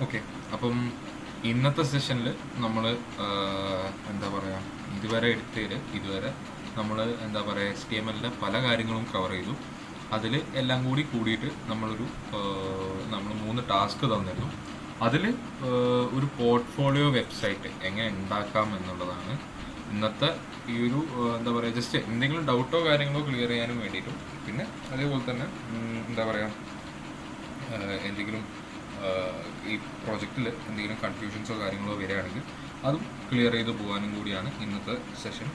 Okay, അപ്പം ഇന്നത്തെ സെഷനിൽ നമ്മൾ എന്താ പറയുക, ഇതുവരെ നമ്മൾ എന്താ പറയുക HTML-ൻ്റെ പല കാര്യങ്ങളും കവർ ചെയ്തു. അതിൽ എല്ലാം കൂടിയിട്ട് നമ്മൾ 3 ടാസ്ക് തന്നിരുന്നു. അതിൽ ഒരു പോർട്ട്ഫോളിയോ വെബ്സൈറ്റ് എങ്ങനെ ഉണ്ടാക്കാം എന്നുള്ളതാണ് ഇന്നത്തെ ഈ ഒരു എന്താ പറയുക, ജസ്റ്റ് എന്തെങ്കിലും ഡൗട്ടോ കാര്യങ്ങളോ ക്ലിയർ ചെയ്യാനും വേണ്ടിയിട്ടും, പിന്നെ അതേപോലെ തന്നെ എന്താ പറയുക, എന്തെങ്കിലും ഈ പ്രോജക്റ്റിൽ എന്തെങ്കിലും കൺഫ്യൂഷൻസോ കാര്യങ്ങളോ വരികയാണെങ്കിൽ അതും ക്ലിയർ ചെയ്ത് പോകാനും കൂടിയാണ് ഇന്നത്തെ സെഷൻ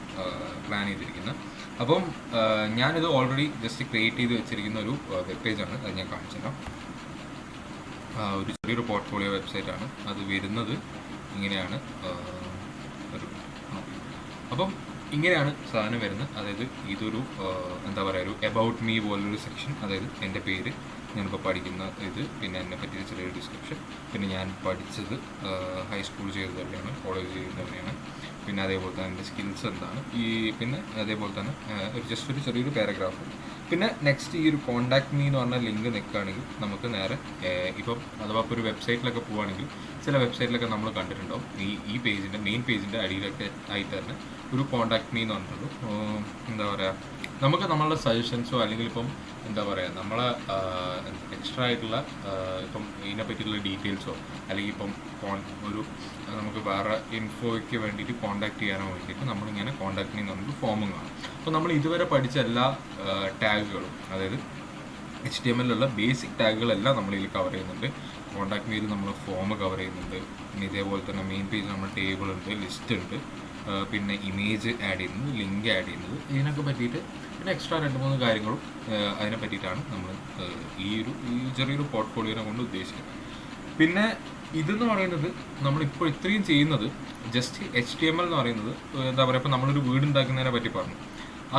പ്ലാൻ ചെയ്തിരിക്കുന്നത്. അപ്പം ഞാനിത് ഓൾറെഡി ജസ്റ്റ് ക്രിയേറ്റ് ചെയ്ത് വെച്ചിരിക്കുന്ന ഒരു വെബ് പേജാണ്. അത് ഞാൻ കാണിച്ചു തരാം. ഒരു ചെറിയൊരു പോർട്ട്ഫോളിയോ വെബ്സൈറ്റാണ്. അത് വരുന്നത് ഇങ്ങനെയാണ്. അപ്പം ഇങ്ങനെയാണ് സാധനം വരുന്നത്. അതായത് ഇതൊരു എന്താ പറയുക, ഒരു എബൌട്ട് മീ പോലൊരു സെക്ഷൻ. അതായത് എൻ്റെ പേര്, ഞാനിപ്പോൾ പഠിക്കുന്ന ഇത്, പിന്നെ എന്നെ പറ്റിയ ചെറിയൊരു ഡിസ്ക്രിപ്ഷൻ, പിന്നെ ഞാൻ പഠിച്ചത് ഹൈസ്കൂൾ ചെയ്തത് എവിടെയാണ്, കോളേജ് ചെയ്യുന്നത് എവിടെയാണ്, പിന്നെ അതേപോലെ തന്നെ എൻ്റെ സ്കിൽസ് എന്താണ്, പിന്നെ അതേപോലെ തന്നെ ഒരു ചെറിയൊരു പാരഗ്രാഫ്. പിന്നെ നെക്സ്റ്റ് ഈ ഒരു കോൺടാക്ട് മീ എന്ന് പറഞ്ഞ ലിങ്ക് നിൽക്കുകയാണെങ്കിൽ നമുക്ക് നേരെ ഇപ്പം അഥവാ ഇപ്പോൾ ഒരു വെബ്സൈറ്റിലൊക്കെ പോവുകയാണെങ്കിൽ ചില വെബ്സൈറ്റിലൊക്കെ നമ്മൾ കണ്ടിട്ടുണ്ടാവും ഈ പേജിൻ്റെ മെയിൻ പേജിൻ്റെ അടിയിലൊക്കെ ആയിട്ട് തന്നെ ഒരു കോൺടാക്ട് മീ എന്ന് പറഞ്ഞിട്ടുള്ളൂ. എന്താ പറയുക, നമുക്ക് നമ്മളുടെ സജഷൻസോ അല്ലെങ്കിൽ ഇപ്പം എന്താ പറയുക, നമ്മളെ എക്സ്ട്രാ ആയിട്ടുള്ള ഇപ്പം ഇതിനെ പറ്റിയിട്ടുള്ള ഡീറ്റെയിൽസോ അല്ലെങ്കിൽ ഇപ്പം നമുക്ക് വേറെ ഇൻഫോയ്ക്ക് വേണ്ടിയിട്ട് കോൺടാക്ട് ചെയ്യാനോ വേണ്ടിയിട്ട് നമ്മളിങ്ങനെ കോൺടാക്ട് ചെയ്യുന്ന നമുക്ക് ഫോമും കാണും. അപ്പോൾ നമ്മൾ ഇതുവരെ പഠിച്ച എല്ലാ ടാഗുകളും, അതായത് HTML-ലുള്ള ബേസിക് ടാഗുകളെല്ലാം നമ്മളിതിൽ കവർ ചെയ്യുന്നുണ്ട്. കോൺടാക്ട് മീയിൽ നമ്മൾ ഫോം കവർ ചെയ്യുന്നുണ്ട്. പിന്നെ ഇതേപോലെ തന്നെ മെയിൻ പേജ് നമ്മൾ ടേബിൾ ഉണ്ട്, ലിസ്റ്റ് ഉണ്ട്, പിന്നെ ഇമേജ് ആഡ് ചെയ്യുന്നത്, ലിങ്ക് ആഡ് ചെയ്യുന്നത്, ഇതിനൊക്കെ പറ്റിയിട്ട് പിന്നെ എക്സ്ട്രാ 2-3 കാര്യങ്ങളും അതിനെ പറ്റിയിട്ടാണ് നമ്മൾ ഈ ചെറിയൊരു പോർട്ട്ഫോളിയോനെ കൊണ്ട് ഉദ്ദേശിക്കുന്നത്. പിന്നെ ഇതെന്ന് പറയുന്നത് നമ്മളിപ്പോൾ ഇത്രയും ചെയ്യുന്നത് ജസ്റ്റ് HTML എന്ന് പറയുന്നത് എന്താ പറയുക, ഇപ്പോൾ നമ്മളൊരു വീട് ഉണ്ടാക്കുന്നതിനെ പറ്റി പറഞ്ഞു.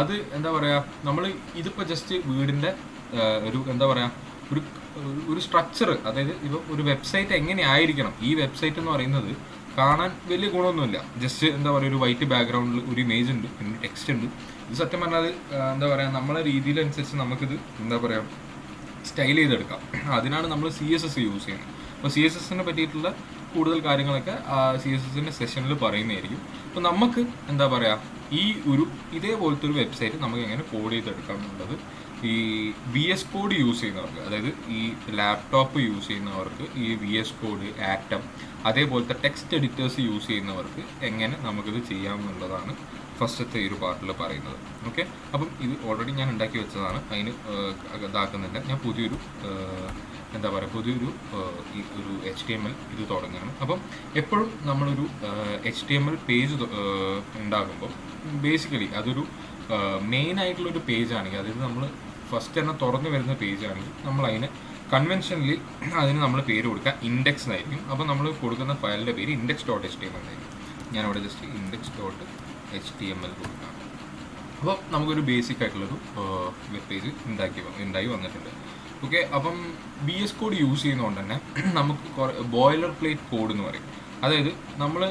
അത് എന്താ പറയുക, നമ്മൾ ഇതിപ്പോൾ ജസ്റ്റ് വീടിൻ്റെ ഒരു എന്താ പറയുക, ഒരു സ്ട്രക്ചർ, അതായത് ഇപ്പോൾ ഒരു വെബ്സൈറ്റ് എങ്ങനെ ആയിരിക്കണം, ഈ വെബ്സൈറ്റ് എന്ന് പറയുന്നത് കാണാൻ വലിയ ഗുണമൊന്നുമില്ല. ജസ്റ്റ് എന്താ പറയുക, ഒരു വൈറ്റ് ബാക്ക്ഗ്രൗണ്ടിൽ ഒരു ഇമേജ് ഉണ്ട്, പിന്നെ ടെക്സ്റ്റ് ഉണ്ട്. ഇത് സത്യം പറഞ്ഞാൽ എന്താ പറയുക, നമ്മളെ രീതിയിലനുസരിച്ച് നമുക്കിത് എന്താ പറയുക സ്റ്റൈൽ ചെയ്തെടുക്കാം. അതിനാണ് നമ്മൾ CSS യൂസ് ചെയ്യുന്നത്. അപ്പോൾ CSS-നെ പറ്റിയിട്ടുള്ള കൂടുതൽ കാര്യങ്ങളൊക്കെ CSS-ൻ്റെ സെഷനിൽ പറയുന്നതായിരിക്കും. അപ്പോൾ നമുക്ക് എന്താ പറയുക, ഇതേപോലത്തെ ഒരു വെബ്സൈറ്റ് നമുക്ക് എങ്ങനെ കോഡ് ചെയ്തെടുക്കാം എന്നുള്ളത് ഈ VS കോഡ് യൂസ് ചെയ്യുന്നവർക്ക്, അതായത് ഈ ലാപ്ടോപ്പ് യൂസ് ചെയ്യുന്നവർക്ക് ഈ VS കോഡ്, ആറ്റം, അതേപോലത്തെ ടെക്സ്റ്റ് എഡിറ്റേഴ്സ് യൂസ് ചെയ്യുന്നവർക്ക് എങ്ങനെ നമുക്കിത് ചെയ്യാമെന്നുള്ളതാണ് ഫസ്റ്റത്തെ ഈ ഒരു പാർട്ടിൽ പറയുന്നത്. ഓക്കെ, അപ്പം ഇത് ഓൾറെഡി ഞാൻ ഉണ്ടാക്കി വെച്ചതാണ്, അതിന് ഇതാക്കുന്നില്ല. ഞാൻ പുതിയൊരു ഒരു HTML ഇത് തുടങ്ങുകയാണ്. അപ്പം എപ്പോഴും നമ്മളൊരു HTML പേജ് ഉണ്ടാകുമ്പോൾ ബേസിക്കലി അതൊരു മെയിൻ ആയിട്ടുള്ളൊരു പേജാണെങ്കിൽ, അതായത് നമ്മൾ ഫസ്റ്റ് തന്നെ തുറന്നു വരുന്ന പേജാണെങ്കിൽ നമ്മൾ അതിനെ കൺവെൻഷനലി അതിന് നമ്മൾ പേര് കൊടുക്കുക ഇൻഡെക്സ് എന്നായിരിക്കും. അപ്പോൾ നമ്മൾ കൊടുക്കുന്ന ഫയലിൻ്റെ പേര് index.html എന്നായിരിക്കും. ഞാനിവിടെ ജസ്റ്റ് index.html കൊടുക്കാം. അപ്പോൾ നമുക്കൊരു ബേസിക് ആയിട്ടുള്ളൊരു വെബ് പേജ് ഉണ്ടായി വന്നിട്ടുണ്ട്. ഓക്കെ, അപ്പം VS കോഡ് യൂസ് ചെയ്യുന്നതുകൊണ്ട് തന്നെ നമുക്ക് ബോയിലർ പ്ലേറ്റ് കോഡ് എന്ന് പറയും. അതായത് നമ്മൾ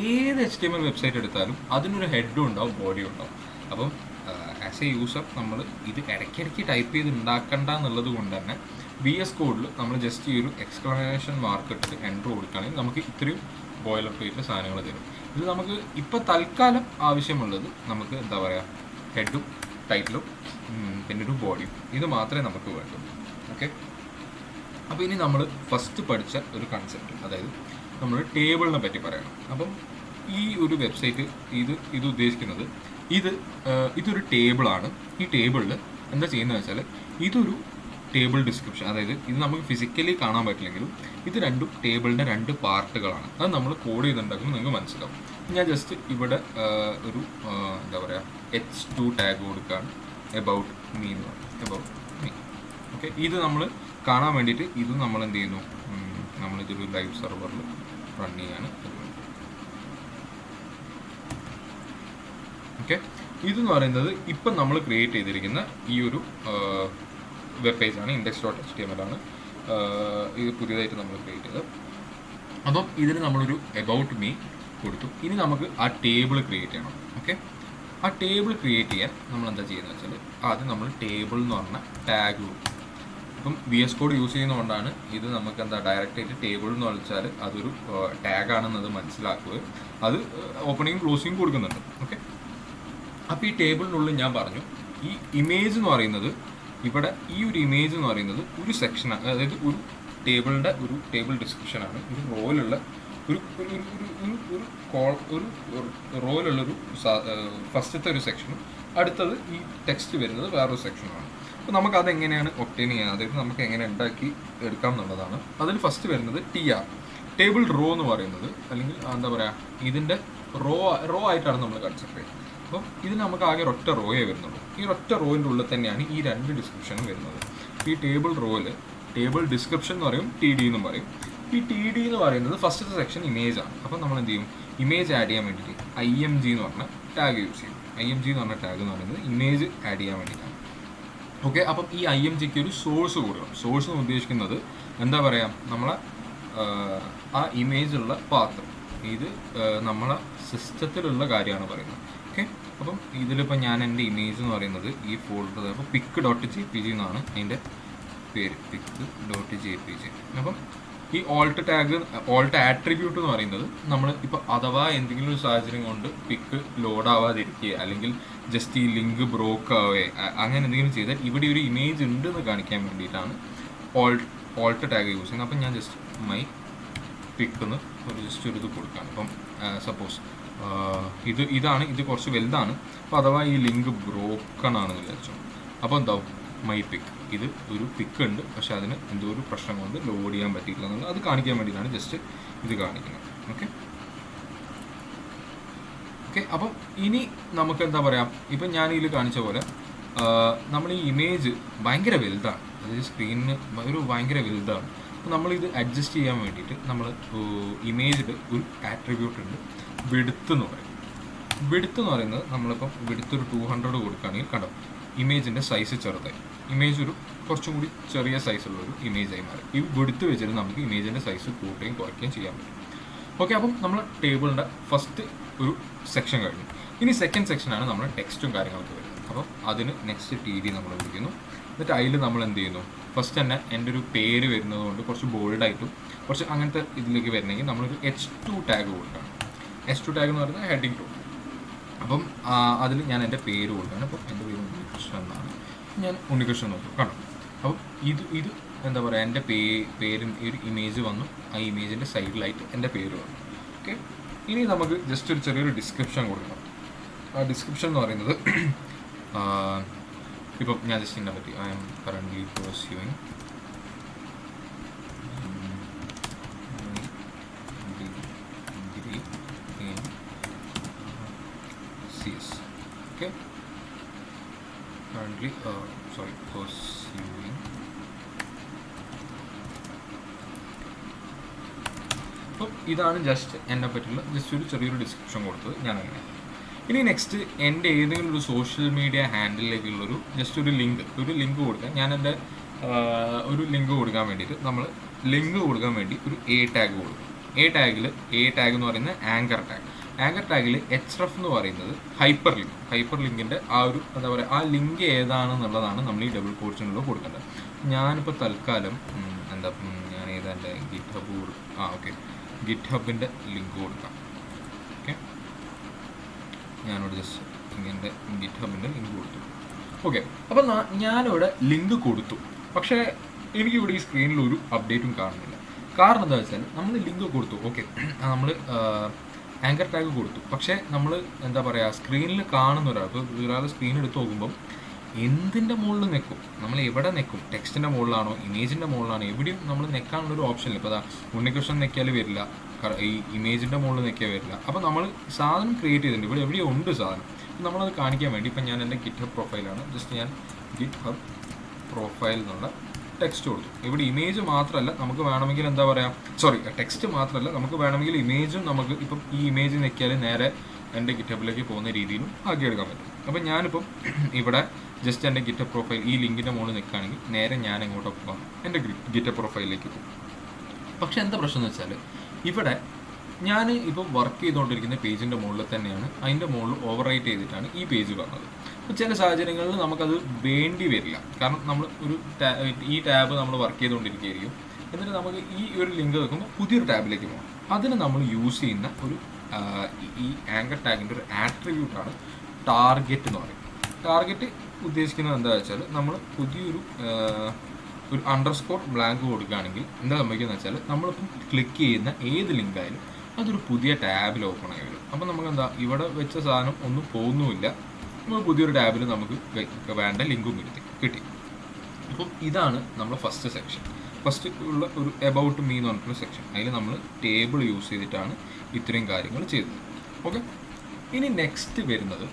ഏത് HTML വെബ്സൈറ്റ് എടുത്താലും അതിനൊരു ഹെഡും ഉണ്ടാവും, ബോഡിയും ഉണ്ടാവും. അപ്പം ആസ് എ യൂസർ നമ്മൾ ഇത് ഇടയ്ക്കിടയ്ക്ക് ടൈപ്പ് ചെയ്ത് ഉണ്ടാക്കണ്ട എന്നുള്ളത് കൊണ്ട് തന്നെ VS കോഡിൽ നമ്മൾ ജസ്റ്റ് ഈ ഒരു എക്സ്ക്ലമേഷൻ മാർക്ക് ഇട്ട് എൻ്റർ കൊടുക്കുകയാണെങ്കിൽ നമുക്ക് ഇത്രയും ബോയിലർ പ്ലേറ്റിൽ സാധനങ്ങൾ തരും. ഇത് നമുക്ക് ഇപ്പോൾ തൽക്കാലം ആവശ്യമുള്ളത് നമുക്ക് എന്താ പറയുക, ഹെഡും ടൈറ്റിലും പിന്നെ ഒരു ബോഡിയും, ഇത് മാത്രമേ നമുക്ക് വേണ്ടൂ. ഓക്കെ, അപ്പോൾ ഇനി നമ്മൾ ഫസ്റ്റ് പഠിച്ച ഒരു കൺസെപ്റ്റ്, അതായത് നമ്മൾ ടേബിളിനെ പറ്റി പറയണം. അപ്പം ഈ ഒരു വെബ്സൈറ്റ് ഇത് ഉദ്ദേശിക്കുന്നത് ഇതൊരു ടേബിളാണ്. ഈ ടേബിളിൽ എന്താ ചെയ്യുന്നത് വെച്ചാൽ ഇതൊരു ടേബിൾ ഡിസ്ക്രിപ്ഷൻ, അതായത് ഇത് നമുക്ക് ഫിസിക്കലി കാണാൻ പറ്റില്ലെങ്കിലും ഇത് രണ്ടും ടേബിളിൻ്റെ 2 പാർട്ടുകളാണ്. അത് നമ്മൾ കോഡ് ചെയ്തുണ്ടാക്കുമ്പോൾ നിങ്ങൾക്ക് മനസ്സിലാവും. ഞാൻ ജസ്റ്റ് ഇവിടെ ഒരു എന്താ പറയുക H2 ടാഗ് കൊടുക്കുകയാണ്, എബൌട്ട് മീ എന്ന് പറയും, എബൌട്ട് മീ. ഓക്കെ, ഇത് നമ്മൾ കാണാൻ വേണ്ടിയിട്ട് ഇത് നമ്മൾ എന്ത് ചെയ്യുന്നു, നമ്മളിതൊരു ലൈവ് സെർവറിൽ റൺ ചെയ്യാണ്. ഓക്കെ, ഇതെന്ന് പറയുന്നത് ഇപ്പം നമ്മൾ ക്രിയേറ്റ് ചെയ്തിരിക്കുന്ന ഈ ഒരു വെബ് പേജാണ്, index.html ആണ്. ഇത് പുതിയതായിട്ട് നമ്മൾ ക്രിയേറ്റ് ചെയ്തത്. അപ്പം ഇതിന് നമ്മളൊരു എബൌട്ട് മീ കൊടുത്തു. ഇനി നമുക്ക് ആ ടേബിൾ ക്രിയേറ്റ് ചെയ്യണം. ഓക്കെ, ആ ടേബിൾ ക്രിയേറ്റ് ചെയ്യാൻ നമ്മൾ എന്താ ചെയ്യുന്നത് വെച്ചാൽ ആദ്യം നമ്മൾ ടേബിൾ എന്ന് പറഞ്ഞ ടാഗ് കൊടുക്കും. ഇപ്പം VS കോഡ് യൂസ് ചെയ്യുന്നതുകൊണ്ടാണ് ഇത് നമുക്ക് ഡയറക്റ്റായിട്ട് ടേബിൾ എന്ന് വിളിച്ചാൽ അതൊരു ടാഗാണെന്നത് മനസ്സിലാക്കുകയും അത് ഓപ്പണിങ്ങും ക്ലോസിങ്ങും കൊടുക്കുന്നുണ്ട്. ഓക്കെ, അപ്പോൾ ഈ ടേബിളിനുള്ളിൽ ഞാൻ പറഞ്ഞു ഈ ഇമേജ് എന്ന് പറയുന്നത് ഇവിടെ ഈ ഒരു ഇമേജ് എന്ന് പറയുന്നത് ഒരു സെക്ഷനാണ്, അതായത് ഒരു ടേബിളിൻ്റെ ഒരു ടേബിൾ ഡിസ്ക്രിപ്ഷനാണ്. ഒരു റോയിലുള്ള ഒരു റോയിലുള്ളൊരു ഫസ്റ്റത്തെ ഒരു സെക്ഷനും അടുത്തത് ഈ ടെക്സ്റ്റ് വരുന്നത് വേറൊരു സെക്ഷനുമാണ്. അപ്പോൾ നമുക്ക് അതെങ്ങനെയാണ് ഒപ്റ്റെയിൻ ചെയ്യുക, അതായത് നമുക്ക് എങ്ങനെ ഉണ്ടാക്കി എടുക്കാം എന്നുള്ളതാണ്. അതിൽ ഫസ്റ്റ് വരുന്നത് TR ടേബിൾ റോ എന്ന് പറയുന്നത്, അല്ലെങ്കിൽ എന്താ പറയുക, ഇതിൻ്റെ റോ ആയിട്ടാണ് നമ്മൾ കൺസിഡർ ചെയ്യുന്നത്. അപ്പം ഇതിന് നമുക്ക് ആകെ ഒറ്റ റോയേ വരുന്നുള്ളൂ. ഈ ഒറ്റ റോയിൻ്റെ ഉള്ളിൽ തന്നെയാണ് ഈ രണ്ട് ഡിസ്ക്രിപ്ഷനും വരുന്നത്. ഈ ടേബിൾ റോയിൽ ടേബിൾ ഡിസ്ക്രിപ്ഷൻ എന്ന് പറയും, TD എന്നും പറയും. ഈ TD എന്ന് പറയുന്നത് ഫസ്റ്റത്തെ സെക്ഷൻ ഇമേജ് ആണ്. അപ്പം നമ്മൾ എന്ത് ചെയ്യും, ഇമേജ് ആഡ് ചെയ്യാൻ വേണ്ടിയിട്ട് IMG എന്ന് പറഞ്ഞ ടാഗ് യൂസ് ചെയ്യും. IMG എന്ന് പറഞ്ഞ ടാഗ് എന്ന് പറയുന്നത് ഇമേജ് ആഡ് ചെയ്യാൻ വേണ്ടിയിട്ടാണ്. ഓക്കെ, അപ്പം ഈ IMGക്ക് ഒരു സോഴ്സ് കൊടുക്കണം. സോഴ്സ് എന്ന് ഉദ്ദേശിക്കുന്നത് എന്താ പറയുക, നമ്മളെ ആ ഇമേജുള്ള പാത്രം, ഇത് നമ്മളെ സിസ്റ്റത്തിലുള്ള കാര്യമാണ് പറയുന്നത്. ഓക്കെ, അപ്പം ഇതിലിപ്പോൾ ഞാൻ എൻ്റെ ഇമേജ് എന്ന് പറയുന്നത് ഈ ഫോൾഡർ, അപ്പോൾ pic.jpg എന്നാണ് അതിൻ്റെ പേര്, pic.jpg. അപ്പം ഈ ഓൾട്ട് ആട്രിബ്യൂട്ട് എന്ന് പറയുന്നത് നമ്മൾ ഇപ്പോൾ അഥവാ എന്തെങ്കിലും ഒരു സാഹചര്യം കൊണ്ട് പിക്ക് ലോഡ് ആവാതിരിക്കുക, അല്ലെങ്കിൽ ജസ്റ്റ് ഈ ലിങ്ക് ബ്രോക്ക് ആവേ, അങ്ങനെ എന്തെങ്കിലും ചെയ്താൽ ഇവിടെ ഒരു ഇമേജ് ഉണ്ടെന്ന് കാണിക്കാൻ വേണ്ടിയിട്ടാണ് ഓൾട്ട് ടാഗ് യൂസ് ചെയ്യുന്നത്. അപ്പം ഞാൻ ജസ്റ്റ് മൈ പിക്കെന്ന് ജസ്റ്റ് ഒരു ഇത് കൊടുക്കുകയാണ്. അപ്പം സപ്പോസ് ഇതാണ്, ഇത് കുറച്ച് വലുതാണ്. അപ്പോൾ അഥവാ ഈ ലിങ്ക് ബ്രോക്കൺ ആണെന്ന് വിചാരിച്ചു, അപ്പോൾ എന്താവും, മൈ പിക്ക്, ഇത് ഒരു പിക്ക് ഉണ്ട്, പക്ഷെ അതിന് എന്തോ ഒരു പ്രശ്നം കൊണ്ട് ലോഡ് ചെയ്യാൻ പറ്റിയില്ല എന്നുള്ളത് അത് കാണിക്കാൻ വേണ്ടിയിട്ടാണ് ജസ്റ്റ് ഇത് കാണിക്കുന്നത്. ഓക്കെ, അപ്പം ഇനി നമുക്ക് എന്താ പറയുക, ഇപ്പം ഞാൻ ഇതിൽ കാണിച്ച പോലെ നമ്മൾ ഈ ഇമേജ് ഭയങ്കര വലുതാണ്, അതായത് സ്ക്രീനിന് ഒരു ഭയങ്കര വലുതാണ്. അപ്പോൾ നമ്മളിത് അഡ്ജസ്റ്റ് ചെയ്യാൻ വേണ്ടിയിട്ട് നമ്മൾ ഇമേജിൽ ഒരു ആട്രിബ്യൂട്ട് ഉണ്ട്, വിഡ്ത്ത് എന്ന് പറയും. വിഡ്ത്ത് എന്ന് പറയുന്നത് നമ്മളിപ്പം വിഡ്ത്ത് ഒരു 200 കൊടുക്കുകയാണെങ്കിൽ കണ്ടോ, ഇമേജിൻ്റെ സൈസ് ചെറുതായി, ഇമേജ് ഒരു കുറച്ചും കൂടി ചെറിയ സൈസുള്ളൊരു ഇമേജായി മാറി. ഈ വിഡ്ത്ത് വെച്ചിട്ട് നമുക്ക് ഇമേജിൻ്റെ സൈസ് കൂട്ടുകയും കുറയ്ക്കുകയും ചെയ്യാൻ പറ്റും. ഓക്കെ, അപ്പം നമ്മൾ ടേബിളിൻ്റെ ഫസ്റ്റ് ഒരു സെക്ഷൻ കഴിഞ്ഞു. ഇനി സെക്കൻഡ് സെക്ഷനാണ് നമ്മൾ ടെക്സ്റ്റും കാര്യങ്ങളൊക്കെ വരുന്നത്. അപ്പം അതിന് നെക്സ്റ്റ് TD നമ്മൾ വിളിക്കുന്നു. എന്നിട്ട് അതിൽ നമ്മൾ എന്ത് ചെയ്യുന്നു, ഫസ്റ്റ് തന്നെ എൻ്റെ ഒരു പേര് വരുന്നത് കൊണ്ട് കുറച്ച് ബോൾഡായിട്ടും കുറച്ച് അങ്ങനത്തെ ഇതിലേക്ക് വരണമെങ്കിൽ നമ്മളൊരു H2 ടാഗ് കൊടുക്കണം. H2 ടാഗ് എന്ന് പറയുന്നത് ഹെഡിങ് ടു. അപ്പം അതിൽ ഞാൻ എൻ്റെ പേര് കൊടുക്കുകയാണ്. അപ്പം എൻ്റെ പേര് ഉണ്ണികൃഷ്ണൻ എന്നാണ്, ഞാൻ ഉണ്ണികൃഷ്ണൻ നോക്കും കണ്ടോ. അപ്പം ഇത് എന്താ പറയുക, എൻ്റെ പേരും ഒരു ഇമേജ് വന്നു, ആ ഇമേജിൻ്റെ സൈഡിലായിട്ട് എൻ്റെ പേര് വന്നു. ഓക്കെ, ഇനി നമുക്ക് ജസ്റ്റ് ഒരു ചെറിയൊരു ഡിസ്ക്രിപ്ഷൻ കൊടുക്കണം. ആ ഡിസ്ക്രിപ്ഷൻ എന്ന് പറയുന്നത് ഇപ്പം ഞാൻ ജസ്റ്റ് ഇതിനെ പറ്റി I M currently pursuing CS. Okay, currently pursuing. അപ്പോൾ ഇതാണ് ജസ്റ്റ് എന്നെ പറ്റിയുള്ള ജസ്റ്റ് ഒരു ചെറിയൊരു ഡിസ്ക്രിപ്ഷൻ കൊടുത്തത് ഞാൻ അങ്ങനെ. ഇനി നെക്സ്റ്റ് എൻ്റെ ഏതെങ്കിലും ഒരു സോഷ്യൽ മീഡിയ ഹാൻഡിലേക്കുള്ളൊരു ജസ്റ്റ് ഒരു ലിങ്ക് കൊടുക്കാൻ, ഞാൻ എൻ്റെ ഒരു ലിങ്ക് കൊടുക്കാൻ വേണ്ടിയിട്ട് നമ്മൾ ലിങ്ക് കൊടുക്കാൻ വേണ്ടി ഒരു A ടാഗ് കൊടുക്കും. A ടാഗ് എന്ന് പറയുന്നത് ആങ്കർ ടാഗിൽ href എന്ന് പറയുന്നത് ഹൈപ്പർ ലിങ്കിൻ്റെ ആ ഒരു എന്താ പറയുക, ആ ലിങ്ക് ഏതാണെന്നുള്ളതാണ് നമ്മൾ ഈ ഡബിൾ കോട്സിനുള്ളിൽ കൊടുക്കേണ്ടത്. ഞാനിപ്പോൾ തൽക്കാലം ഞാൻ ഏതാണ്ട് ഗിറ്റ്ഹബിൻ്റെ ലിങ്ക് കൊടുക്കാം. ഓക്കെ, ഞാനിവിടെ ജസ്റ്റ് ഇങ്ങനെ ഗിറ്റ്ഹബിൻ്റെ ലിങ്ക് കൊടുത്തു. ഓക്കെ, അപ്പം ഞാനിവിടെ ലിങ്ക് കൊടുത്തു, പക്ഷേ എനിക്കിവിടെ ഈ സ്ക്രീനിൽ ഒരു അപ്ഡേറ്റും കാണുന്നില്ല. കാരണം എന്താ വെച്ചാൽ നമ്മൾ ലിങ്ക് കൊടുത്തു, ഓക്കെ, നമ്മൾ ആങ്കർ ടാഗ് കൊടുത്തു, പക്ഷേ നമ്മൾ എന്താ പറയുക, സ്ക്രീനിൽ കാണുന്ന ഒരാൾ സ്ക്രീൻ എടുത്ത് നോക്കുമ്പം എന്തിൻ്റെ മുകളിൽ നിൽക്കും, നമ്മൾ എവിടെ നിൽക്കും, ടെക്സ്റ്റിൻ്റെ മുകളിലാണോ ഇമേജിൻ്റെ മുകളിലാണോ, എവിടെയും നമ്മൾ നിൽക്കാനുള്ളൊരു ഓപ്ഷനില്ല. ഇപ്പോൾ അതാ ഉണ്ണികൃഷ്ണൻ നിൽക്കിയാൽ വരില്ല, ഈ ഇമേജിൻ്റെ മുകളിൽ നിൽക്കിയാൽ വരില്ല. അപ്പോൾ നമ്മൾ സാധനം ക്രിയേറ്റ് ചെയ്തിട്ടുണ്ട്, ഇവിടെ എവിടെയോ ഉണ്ട് സാധനം, നമ്മളത് കാണിക്കാൻ വേണ്ടി ഇപ്പം ഞാൻ എൻ്റെ ഗിറ്റ്ഹബ് പ്രൊഫൈലാണ്, ജസ്റ്റ് ഞാൻ ഗിറ്റ്ഹബ് പ്രൊഫൈൽ എന്നുള്ള ടെക്സ്റ്റ് കൊടുത്തു. ഇവിടെ ഇമേജ് മാത്രമല്ല, നമുക്ക് വേണമെങ്കിൽ എന്താ പറയുക, ടെക്സ്റ്റ് മാത്രമല്ല, നമുക്ക് വേണമെങ്കിൽ ഇമേജും നമുക്ക് ഇപ്പം ഈ ഇമേജ് നിൽക്കിയാൽ നേരെ എൻ്റെ ഗിറ്റബിലേക്ക് പോകുന്ന രീതിയിലും ആക്കിയെടുക്കാൻ പറ്റും. അപ്പം ഞാനിപ്പം ഇവിടെ ജസ്റ്റ് എൻ്റെ ഗിറ്റബ് പ്രൊഫൈൽ ഈ ലിങ്കിൻ്റെ മുകളിൽ നിൽക്കുകയാണെങ്കിൽ നേരെ ഞാൻ എങ്ങോട്ട് പോകാം, എൻ്റെ ഗിറ്റബ് പ്രൊഫൈലിലേക്ക് പോകും. പക്ഷെ എന്താ പ്രശ്നം എന്ന് വെച്ചാൽ, ഇവിടെ ഞാൻ ഇപ്പോൾ വർക്ക് ചെയ്തുകൊണ്ടിരിക്കുന്ന പേജിൻ്റെ മുകളിൽ തന്നെയാണ്, അതിൻ്റെ മുകളിൽ ഓവർ റൈറ്റ് ചെയ്തിട്ടാണ് ഈ പേജ് വന്നത്. ചില സാഹചര്യങ്ങളിൽ നമുക്കത് വേണ്ടി വരില്ല. കാരണം നമ്മൾ ഈ ടാബ് നമ്മൾ വർക്ക് ചെയ്തുകൊണ്ടിരിക്കുകയായിരിക്കും. എന്നിട്ട് നമുക്ക് ഈ ഒരു ലിങ്ക് വെക്കുമ്പോൾ പുതിയൊരു ടാബിലേക്ക് പോകണം. അതിന് നമ്മൾ യൂസ് ചെയ്യുന്ന ഒരു ഈ ആങ്കർ ടാഗിൻ്റെ ഒരു ആട്രിബ്യൂട്ടാണ് ടാർഗറ്റ് എന്ന് പറയും. ടാർഗറ്റ് ഉദ്ദേശിക്കുന്നത് എന്താ വെച്ചാൽ നമ്മൾ പുതിയൊരു അണ്ടർസ്കോർ ബ്ലാങ്ക് കൊടുക്കുകയാണെങ്കിൽ എന്താ സംഭവിക്കുന്നത് വെച്ചാൽ നമ്മളിപ്പം ക്ലിക്ക് ചെയ്യുന്ന ഏത് ലിങ്കായാലും അതൊരു പുതിയ ടാബിൽ ഓപ്പൺ ആയി വരും. അപ്പം നമുക്ക് എന്താ ഇവിടെ വെച്ച സാധനം ഒന്നും പോകുന്നുമില്ല, നമ്മൾ പുതിയൊരു ടാബിൽ നമുക്ക് വേണ്ട ലിങ്കും കിട്ടി. അപ്പം ഇതാണ് നമ്മൾ ഫസ്റ്റ് സെക്ഷൻ. ഫസ്റ്റ് ഉള്ള ഒരു എബൌട്ട് മീ എന്ന് പറഞ്ഞിട്ടുള്ള സെക്ഷൻ. അതിൽ നമ്മൾ ടേബിൾ യൂസ് ചെയ്തിട്ടാണ് ഇത്രയും കാര്യങ്ങൾ ചെയ്തത്. ഓക്കെ, ഇനി നെക്സ്റ്റ് വരുന്നത്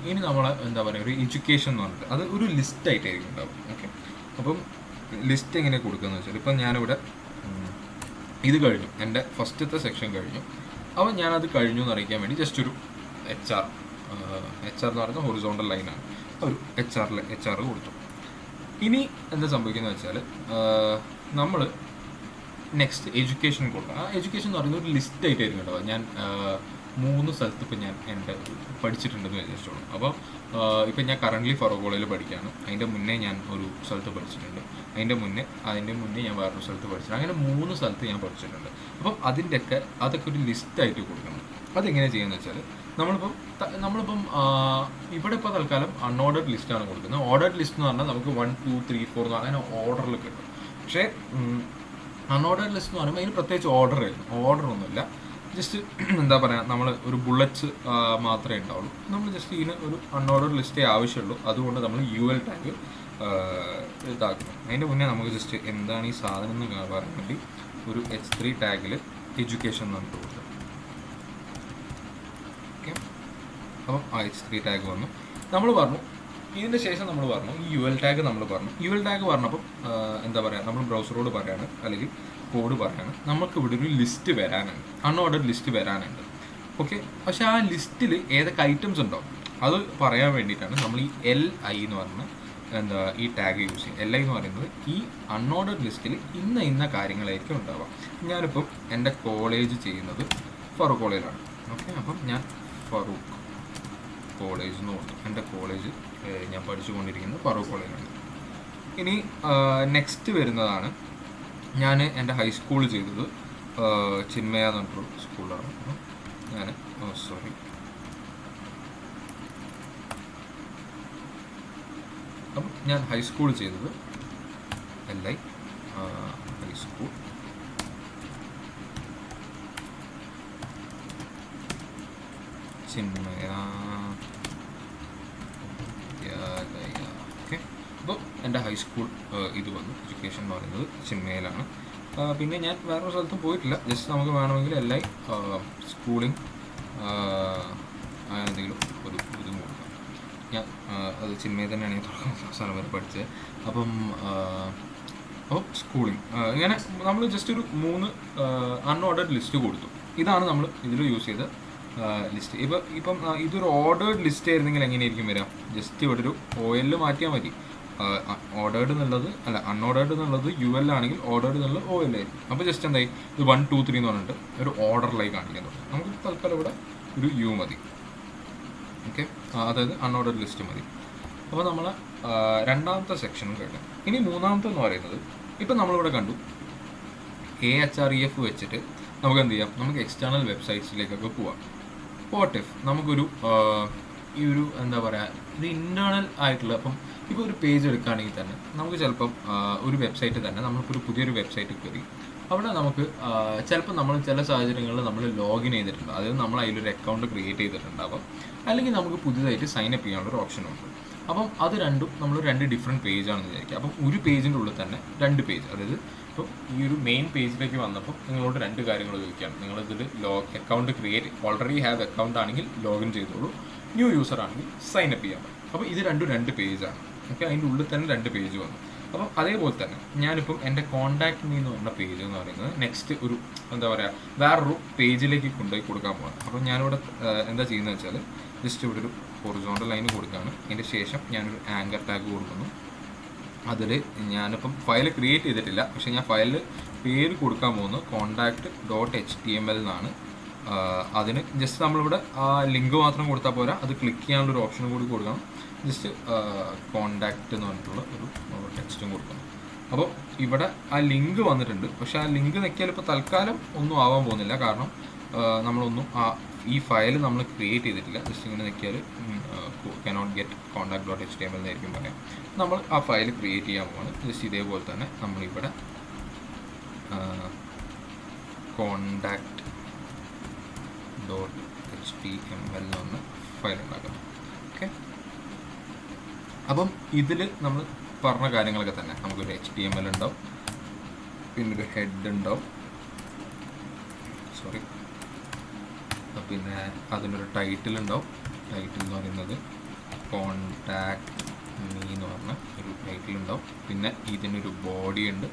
ഇനി നമ്മൾ എന്താ പറയുക, ഒരു എഡ്യൂക്കേഷൻ എന്ന് പറഞ്ഞിട്ട് അത് ഒരു ലിസ്റ്റായിട്ടായിരിക്കും ഉണ്ടാവും. ഓക്കെ, അപ്പം ലിസ്റ്റ് എങ്ങനെ കൊടുക്കുകയെന്ന് വെച്ചാൽ ഇപ്പം ഞാനിവിടെ ഇത് കഴിഞ്ഞു, എൻ്റെ ഫസ്റ്റത്തെ സെക്ഷൻ കഴിഞ്ഞു. അപ്പോൾ ഞാനത് കഴിഞ്ഞു എന്ന് അറിയിക്കാൻ വേണ്ടി ജസ്റ്റ് ഒരു എച്ച് ആർ എന്ന് പറയുന്നത് ഹൊറിസോണ്ടൽ ലൈനാണ്, ഒരു എച്ച് ആർ കൊടുത്തു. ഇനി എന്താ സംഭവിക്കുന്നത് വെച്ചാൽ നമ്മൾ നെക്സ്റ്റ് എഡ്യൂക്കേഷൻ കൊടുക്കുക. ആ എഡ്യൂക്കേഷൻ എന്ന് പറയുന്നത് ഒരു ലിസ്റ്റായിട്ടായിരിക്കും ഉണ്ടാവുക. ഞാൻ 3 സ്ഥലത്ത് ഇപ്പം ഞാൻ എൻ്റെ പഠിച്ചിട്ടുണ്ടെന്ന് വിചാരിച്ചോളൂ. അപ്പോൾ ഇപ്പം ഞാൻ കറൻ്റ്ലി ഫറൂഖ് കോളേജിൽ പഠിക്കുകയാണ്. അതിൻ്റെ മുന്നേ ഞാൻ ഒരു സ്ഥലത്ത് പഠിച്ചിട്ടുണ്ട്, അതിൻ്റെ മുന്നേ ഞാൻ വേറൊരു സ്ഥലത്ത് പഠിച്ചിട്ടുണ്ട്. അങ്ങനെ 3 സ്ഥലത്ത് ഞാൻ പഠിച്ചിട്ടുണ്ട്. അപ്പം അതൊക്കെ ഒരു ലിസ്റ്റായിട്ട് കൊടുക്കണം. അതെങ്ങനെ ചെയ്യുന്നത് വെച്ചാൽ നമ്മളിപ്പം ഇവിടെ ഇപ്പോൾ തൽക്കാലം അൺഓർഡർഡ് ലിസ്റ്റാണ് കൊടുക്കുന്നത്. ഓർഡർഡ് ലിസ്റ്റ് എന്ന് പറഞ്ഞാൽ നമുക്ക് 1 2 3 4 എന്ന് അങ്ങനെ ഓർഡറിൽ കിട്ടും. പക്ഷേ അൺഓർഡർഡ് ലിസ്റ്റ് എന്ന് പറയുമ്പോൾ അതിന് പ്രത്യേകിച്ച് ഓർഡറൊന്നുമില്ല. ജസ്റ്റ് എന്താ പറയുക, നമ്മൾ ഒരു ബുള്ളറ്റ്സ് മാത്രമേ ഉണ്ടാവുള്ളൂ. നമ്മൾ ജസ്റ്റ് ഇതിന് ഒരു അൺഓർഡർഡ് ലിസ്റ്റേ ആവശ്യമുള്ളൂ. അതുകൊണ്ട് നമ്മൾ UL ടാഗ് ഇതാക്കണം. അതിൻ്റെ മുന്നേ നമുക്ക് ജസ്റ്റ് എന്താണ് ഈ സാധനം എന്ന് പറയാൻ വേണ്ടി ഒരു H3 ടാഗിൽ എഡ്യൂക്കേഷൻ എന്ന് പറഞ്ഞിട്ട് കൊടുക്കും. ഓക്കെ, അപ്പം ആ H3 ടാഗ് വന്നു. നമ്മൾ പറഞ്ഞു ഇതിൻ്റെ ശേഷം നമ്മൾ പറഞ്ഞു ഈ UL ടാഗ് UL ടാഗ് പറഞ്ഞപ്പം എന്താ പറയുക, നമ്മൾ ബ്രൗസറോട് പറയാണ് അല്ലെങ്കിൽ കോഡ് പറയാണ് നമുക്ക് ഇവിടെ ഒരു ലിസ്റ്റ് വരാനുണ്ട്, അൺഓർഡർഡ് ലിസ്റ്റ് വരാനുണ്ട്. ഓക്കെ, പക്ഷേ ആ ലിസ്റ്റിൽ ഏതൊക്കെ ഐറ്റംസ് ഉണ്ടാവും അത് പറയാൻ വേണ്ടിയിട്ടാണ് നമ്മൾ ഈ LI എന്ന് പറഞ്ഞ ഈ ടാഗ് യൂസ് ചെയ്യും. LI എന്ന് പറയുന്നത് ഈ അൺഓർഡർഡ് ലിസ്റ്റിൽ ഇന്ന കാര്യങ്ങളായിരിക്കും ഉണ്ടാവുക. ഞാനിപ്പം എൻ്റെ കോളേജ് ചെയ്യുന്നത് ഫറൂഖ് കോളേജിലാണ്. ഓക്കെ, അപ്പം ഞാൻ ഫറൂഖ് കോളേജ് എന്ന് പറഞ്ഞു. എൻ്റെ കോളേജ് ഞാൻ പഠിച്ചുകൊണ്ടിരിക്കുന്നത് ഫറൂഖ് കോളേജിലാണ്. ഇനി നെക്സ്റ്റ് വരുന്നതാണ് ഞാൻ എൻ്റെ ഹൈസ്കൂൾ ചെയ്തത് ചിന്മയ എന്ന് പറഞ്ഞൊരു സ്കൂളാണ്. അപ്പം ഞാൻ ഹൈസ്കൂൾ ചെയ്തത് LI ഹൈസ്കൂൾ. ചിന്മയ. ഓക്കെ, അപ്പോൾ എൻ്റെ ഹൈസ്കൂൾ ഇത് വന്നു. എഡ്യൂക്കേഷൻ എന്ന് പറയുന്നത് ചിന്മയിലാണ്. പിന്നെ ഞാൻ വേറൊരു സ്ഥലത്തും പോയിട്ടില്ല. ജസ്റ്റ് നമുക്ക് വേണമെങ്കിൽ LI സ്കൂളിംഗ് എന്തെങ്കിലും ഒരു ഇതും കൊടുക്കാം. ഞാൻ അത് ചിന്മയിൽ തന്നെയാണ് ഞാൻ തുടക്കം അവസാനം വരെ പഠിച്ചത്. അപ്പം സ്കൂളിംഗ് ഇങ്ങനെ നമ്മൾ ജസ്റ്റ് ഒരു 3 അൺഓർഡർഡ് ലിസ്റ്റ് കൊടുത്തു. ഇതാണ് നമ്മൾ ഇതിൽ യൂസ് ചെയ്ത ലിസ്റ്റ്. ഇപ്പം ഇതൊരു ഓർഡേർഡ് ലിസ്റ്റ് ആയിരുന്നെങ്കിൽ എങ്ങനെയായിരിക്കും വരാം, ജസ്റ്റ് ഇവിടെ ഒരു OL മാറ്റിയാൽ മതി. ഓർഡേർഡ് എന്നുള്ളത് അൺഓർഡേർഡ് എന്നുള്ളത് UL ആണെങ്കിൽ ഓർഡേർഡ് എന്നുള്ളത് OL ആയിരിക്കും. അപ്പോൾ ജസ്റ്റ് എന്തായി ഇത് 1 2 3 എന്ന് പറഞ്ഞിട്ട് ഒരു ഓർഡറിലായി കാണിക്കാൻ തുടങ്ങും. നമുക്ക് തൽക്കാലം ഇവിടെ ഒരു U മതി. ഓക്കെ, അതായത് അൺഓർഡർഡ് ലിസ്റ്റ് മതി. അപ്പോൾ നമ്മൾ രണ്ടാമത്തെ സെക്ഷനും കഴിഞ്ഞു. ഇനി മൂന്നാമത്തെ എന്ന് പറയുന്നത് ഇപ്പം നമ്മളിവിടെ കണ്ടു AHREF വെച്ചിട്ട് നമുക്ക് എന്ത് ചെയ്യാം, നമുക്ക് എക്സ്റ്റേണൽ വെബ്സൈറ്റ്സിലേക്കൊക്കെ പോവാം. വാട്ട് ഇഫ് നമുക്കൊരു ഈ ഒരു എന്താ പറയുക, ഒരു ഇൻറ്റേർണൽ ആയിട്ടുള്ള, അപ്പം ഇപ്പോൾ ഒരു പേജ് എടുക്കുകയാണെങ്കിൽ തന്നെ നമുക്ക് ചിലപ്പം ഒരു വെബ്സൈറ്റ് തന്നെ നമ്മളിപ്പോൾ ഒരു പുതിയൊരു വെബ്സൈറ്റ് കയറി അവിടെ നമുക്ക് ചിലപ്പോൾ നമ്മൾ ചില സാഹചര്യങ്ങളിൽ നമ്മൾ ലോഗിൻ ചെയ്തിട്ടുണ്ട്, അതായത് നമ്മൾ അതിലൊരു അക്കൗണ്ട് ക്രിയേറ്റ് ചെയ്തിട്ടുണ്ടാവും, അല്ലെങ്കിൽ നമുക്ക് പുതിയതായിട്ട് സൈനപ്പ് ചെയ്യാനുള്ളൊരു ഓപ്ഷനുണ്ട്. അപ്പം അത് രണ്ടും നമ്മൾ 2 ഡിഫറെൻറ്റ് പേജാണെന്ന് വിചാരിക്കുക. അപ്പം ഒരു പേജിൻ്റെ ഉള്ളിൽ തന്നെ 2 പേജ്, അതായത് ഇപ്പോൾ ഈ ഒരു മെയിൻ പേജിലേക്ക് വന്നപ്പോൾ നിങ്ങളോട് 2 കാര്യങ്ങൾ ചോദിക്കുകയാണ്. നിങ്ങളിതിൽ അക്കൗണ്ട് ഓൾറെഡി ഹാവ് അക്കൗണ്ട് ആണെങ്കിൽ ലോഗിൻ ചെയ്തോളൂ, ന്യൂ യൂസർ ആണെങ്കിൽ സൈനപ്പ് ചെയ്യാൻ പറ്റും. അപ്പോൾ ഇത് 2 പേജാണ്. ഓക്കെ, അതിൻ്റെ ഉള്ളിൽ തന്നെ 2 പേജ് വന്നു. അപ്പം അതേപോലെ തന്നെ ഞാനിപ്പം എൻ്റെ കോൺടാക്ട് മീ എന്ന് പറഞ്ഞ പേജ് എന്ന് പറയുന്നത് നെക്സ്റ്റ് ഒരു എന്താ പറയുക വേറൊരു പേജിലേക്ക് കൊണ്ടുപോയി കൊടുക്കാൻ പോകാം. അപ്പം ഞാനിവിടെ എന്താ ചെയ്യുന്നത് വെച്ചാൽ ജസ്റ്റ് ഇവിടെ ഒരു ഹൊറിസോണ്ടൽ ലൈൻ കൊടുക്കുകയാണ്. അതിൻ്റെ ശേഷം ഞാനൊരു ആങ്കർ ടാഗ് കൊടുക്കുന്നു. അതിൽ ഞാനിപ്പം ഫയൽ ക്രിയേറ്റ് ചെയ്തിട്ടില്ല, പക്ഷേ ഞാൻ ഫയലിൽ പേര് കൊടുക്കാൻ പോകുന്നത് contact.html എന്നാണ്. അതിന് ജസ്റ്റ് നമ്മളിവിടെ ആ ലിങ്ക് മാത്രം കൊടുത്താൽ പോരാ, അത് ക്ലിക്ക് ചെയ്യാനുള്ളൊരു ഓപ്ഷൻ കൂടി കൊടുക്കണം. ജസ്റ്റ് കോണ്ടാക്റ്റ് എന്ന് പറഞ്ഞിട്ടുള്ള ഒരു ടെക്സ്റ്റും കൊടുക്കണം. അപ്പോൾ ഇവിടെ ആ ലിങ്ക് വന്നിട്ടുണ്ട്, പക്ഷേ ആ ലിങ്ക് നെക്കിയാൽ ഇപ്പോൾ തൽക്കാലം ഒന്നും ആവാൻ പോകുന്നില്ല. കാരണം നമ്മളൊന്നും ഈ ഫയൽ നമ്മൾ ക്രിയേറ്റ് ചെയ്തിട്ടില്ല. ജസ്റ്റ് ഇങ്ങനെ നെക്കിയാൽ കനോട്ട് ഗെറ്റ് contact.html എന്നായിരിക്കും പറയാം. നമ്മൾ ആ ഫയൽ ക്രിയേറ്റ് ചെയ്യാൻ പോവാണ്. ജസ്റ്റ് ഇതേപോലെ തന്നെ നമ്മളിവിടെ contact.html എന്ന് പറഞ്ഞ ഫയൽ ഉണ്ടാക്കണം. ഓക്കെ, അപ്പം ഇതിൽ നമ്മൾ പറഞ്ഞ കാര്യങ്ങളൊക്കെ തന്നെ നമുക്കൊരു HTML ഉണ്ടാവും, പിന്നെ ഒരു ഹെഡ് ഉണ്ടാവും, പിന്നെ അതിനൊരു ടൈറ്റിൽ ഉണ്ടാവും. ടൈറ്റിൽ എന്ന് പറയുന്നത് കോണ്ടാക്ട് മീ എന്ന് പറഞ്ഞ ഒരു ടൈറ്റിൽ ഉണ്ടാവും. പിന്നെ ഇതിനൊരു ബോഡി ഉണ്ട്.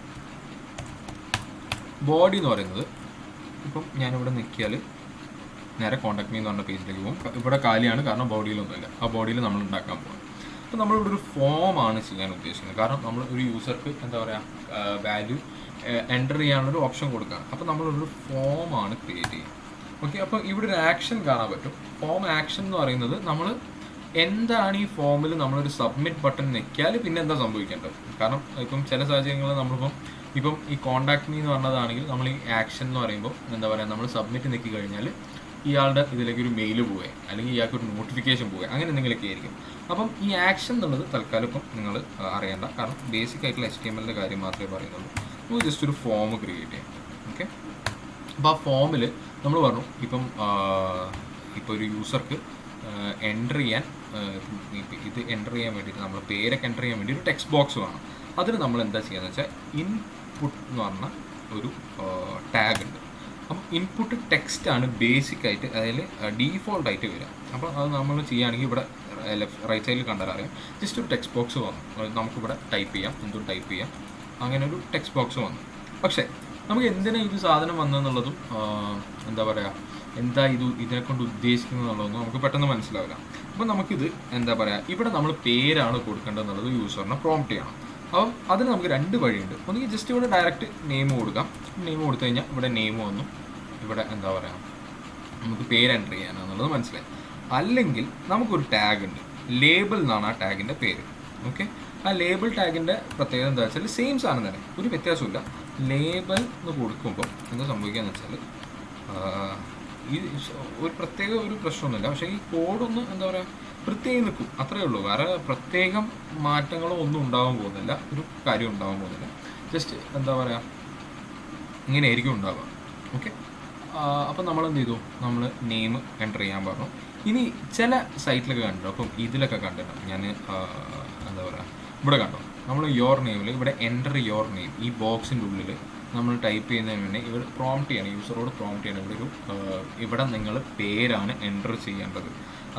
ബോഡി എന്ന് പറയുന്നത് ഇപ്പം ഞാനിവിടെ നിൽക്കിയാൽ നേരെ കോണ്ടാക്ട് മീ എന്ന് പറഞ്ഞ പേജിലേക്ക് പോകും. ഇവിടെ കാലിയാണ്, കാരണം ബോഡിയിലൊന്നുമില്ല. ആ ബോഡിയിൽ നമ്മൾ ഉണ്ടാക്കാൻ പോകും. അപ്പോൾ നമ്മളിവിടെ ഒരു ഫോമാണ് ചെയ്യാൻ ഉദ്ദേശിക്കുന്നത്. കാരണം നമ്മൾ ഒരു യൂസർക്ക് എന്താ പറയുക, വാല്യൂ എൻ്റർ ചെയ്യാനുള്ളൊരു ഓപ്ഷൻ കൊടുക്കുകയാണ്. അപ്പോൾ നമ്മളൊരു ഫോമാണ് ക്രിയേറ്റ് ചെയ്യുക. ഓക്കെ, അപ്പോൾ ഇവിടെ ഒരു ആക്ഷൻ കാണാൻ പറ്റും. ഫോം ആക്ഷൻ എന്ന് പറയുന്നത് നമ്മൾ എന്താണ് ഈ ഫോമിൽ നമ്മളൊരു സബ്മിറ്റ് ബട്ടൺ ഞെക്കിയാൽ പിന്നെ എന്താ സംഭവിക്കേണ്ടത്. കാരണം ഇപ്പം ചില സാഹചര്യങ്ങളിൽ ഇപ്പം ഈ കോണ്ടാക്ട് മീ എന്ന് പറഞ്ഞതാണെങ്കിൽ നമ്മൾ ഈ ആക്ഷൻ എന്ന് പറയുമ്പോൾ എന്താ പറയുക, നമ്മൾ സബ്മിറ്റ് ഞെക്കി കഴിഞ്ഞാൽ ഇയാളുടെ ഇതിലേക്ക് ഒരു മെയിൽ പോവുക, അല്ലെങ്കിൽ ഇയാൾക്ക് ഒരു നോട്ടിഫിക്കേഷൻ പോവുക, അങ്ങനെ എന്തെങ്കിലുമൊക്കെ ആയിരിക്കും. അപ്പം ഈ ആക്ഷൻ എന്നുള്ളത് തൽക്കാലം ഇപ്പം നിങ്ങൾ അറിയേണ്ട, കാരണം ബേസിക് ആയിട്ടുള്ള HTML കാര്യം മാത്രമേ പറയുന്നുള്ളൂ. നമുക്ക് ജസ്റ്റ് ഒരു ഫോം ക്രിയേറ്റ് ചെയ്യാം. ഓക്കെ, അപ്പോൾ ആ ഫോമിൽ നമ്മൾ പറഞ്ഞു ഇപ്പോൾ ഒരു യൂസർക്ക് എൻ്റർ ചെയ്യാൻ ഇത് എൻ്റർ ചെയ്യാൻ വേണ്ടിയിട്ട് നമ്മൾ പേരൊക്കെ എൻ്റർ ചെയ്യാൻ വേണ്ടി ഒരു ടെക്സ്റ്റ് ബോക്സ് വേണം. അതിന് നമ്മൾ എന്താ ചെയ്യുക വെച്ചാൽ ഇൻപുട്ട് എന്ന് പറഞ്ഞ ഒരു ടാഗ് ഉണ്ട്. അപ്പം ഇൻപുട്ട് ടെക്സ്റ്റാണ് ബേസിക്കായിട്ട് അതിൽ ഡീഫോൾട്ടായിട്ട് വരിക. അപ്പോൾ അത് നമ്മൾ ചെയ്യുകയാണെങ്കിൽ ഇവിടെ റൈറ്റ് സൈഡിൽ കണ്ടാൽ അറിയാം, ജസ്റ്റ് ഒരു ടെക്സ്റ്റ് ബോക്സ് വന്നു. നമുക്കിവിടെ ടൈപ്പ് ചെയ്യാം, എന്തും ടൈപ്പ് ചെയ്യാം. അങ്ങനെ ഒരു ടെക്സ്റ്റ് ബോക്സ് വന്നു. പക്ഷേ നമുക്ക് എന്തിനാണ് ഇത് സാധനം വന്നതെന്നുള്ളതും എന്താ പറയുക, എന്താ ഇതിനെ കൊണ്ട് ഉദ്ദേശിക്കുന്നത് എന്നുള്ളതൊന്നും നമുക്ക് പെട്ടെന്ന് മനസ്സിലാവില്ല. അപ്പോൾ നമുക്കിത് എന്താ പറയുക, ഇവിടെ നമ്മൾ പേരാണ് കൊടുക്കേണ്ടതെന്നുള്ളത് യൂസറിനെ പ്രോംപ്റ്റ് ചെയ്യണം. അപ്പം അതിന് നമുക്ക് രണ്ട് വഴിയുണ്ട്. ഒന്നുകിൽ ജസ്റ്റ് ഇവിടെ ഡയറക്റ്റ് നെയിം കൊടുക്കാം. നെയിം കൊടുത്തു കഴിഞ്ഞാൽ ഇവിടെ നെയിം വന്നു, ഇവിടെ എന്താ പറയുക നമുക്ക് പേര് എൻ്റർ ചെയ്യാനാണെന്നുള്ളത് മനസ്സിലായി. അല്ലെങ്കിൽ നമുക്കൊരു ടാഗ് ഉണ്ട്, ലേബിൾ എന്നാണ് ആ ടാഗിൻ്റെ പേര്. ഓക്കെ, ആ ലേബിൾ ടാഗിൻ്റെ പ്രത്യേകത എന്താ വെച്ചാൽ സെയിം സാധനം തന്നെ, ഒരു വ്യത്യാസമില്ല. ലേബൽ എന്ന് കൊടുക്കുമ്പോൾ എന്താ സംഭവിക്കുകയെന്ന് വെച്ചാൽ ഈ ഒരു പ്രത്യേക ഒരു പ്രശ്നമൊന്നുമില്ല. പക്ഷേ ഈ കോഡൊന്ന് എന്താ പറയുക പ്രത്യേകം നിൽക്കും, അത്രയേ ഉള്ളൂ. വേറെ പ്രത്യേകം മാറ്റങ്ങളോ ഒന്നും ഉണ്ടാകാൻ പോകുന്നില്ല, ഒരു കാര്യം ഉണ്ടാകാൻ പോകുന്നില്ല. ജസ്റ്റ് എന്താ പറയുക ഇങ്ങനെ ആയിരിക്കും ഉണ്ടാവുക. ഓക്കെ, അപ്പം നമ്മളെന്ത് ചെയ്തു, നമ്മൾ നെയിം എൻ്റർ ചെയ്യാൻ പറഞ്ഞു. ഇനി ചില സൈറ്റിലൊക്കെ കണ്ടിട്ടുണ്ടോ, അപ്പം ഇതിലൊക്കെ കണ്ടിട്ടുണ്ട് ഞാൻ, എന്താ പറയുക ഇവിടെ കണ്ടോ, നമ്മൾ യോർ നെയിമിൽ ഇവിടെ എൻ്റർ യോർ നെയിം ഈ ബോക്സിൻ്റെ ഉള്ളിൽ നമ്മൾ ടൈപ്പ് ചെയ്യുന്നതിന് മുന്നേ ഇവിടെ പ്രോംപ്റ്റ് ചെയ്യണം, യൂസറോട് പ്രോംപ്റ്റ് ചെയ്യണം. ഇവിടെ നിങ്ങൾ പേരാണ് എൻ്റർ ചെയ്യേണ്ടത്.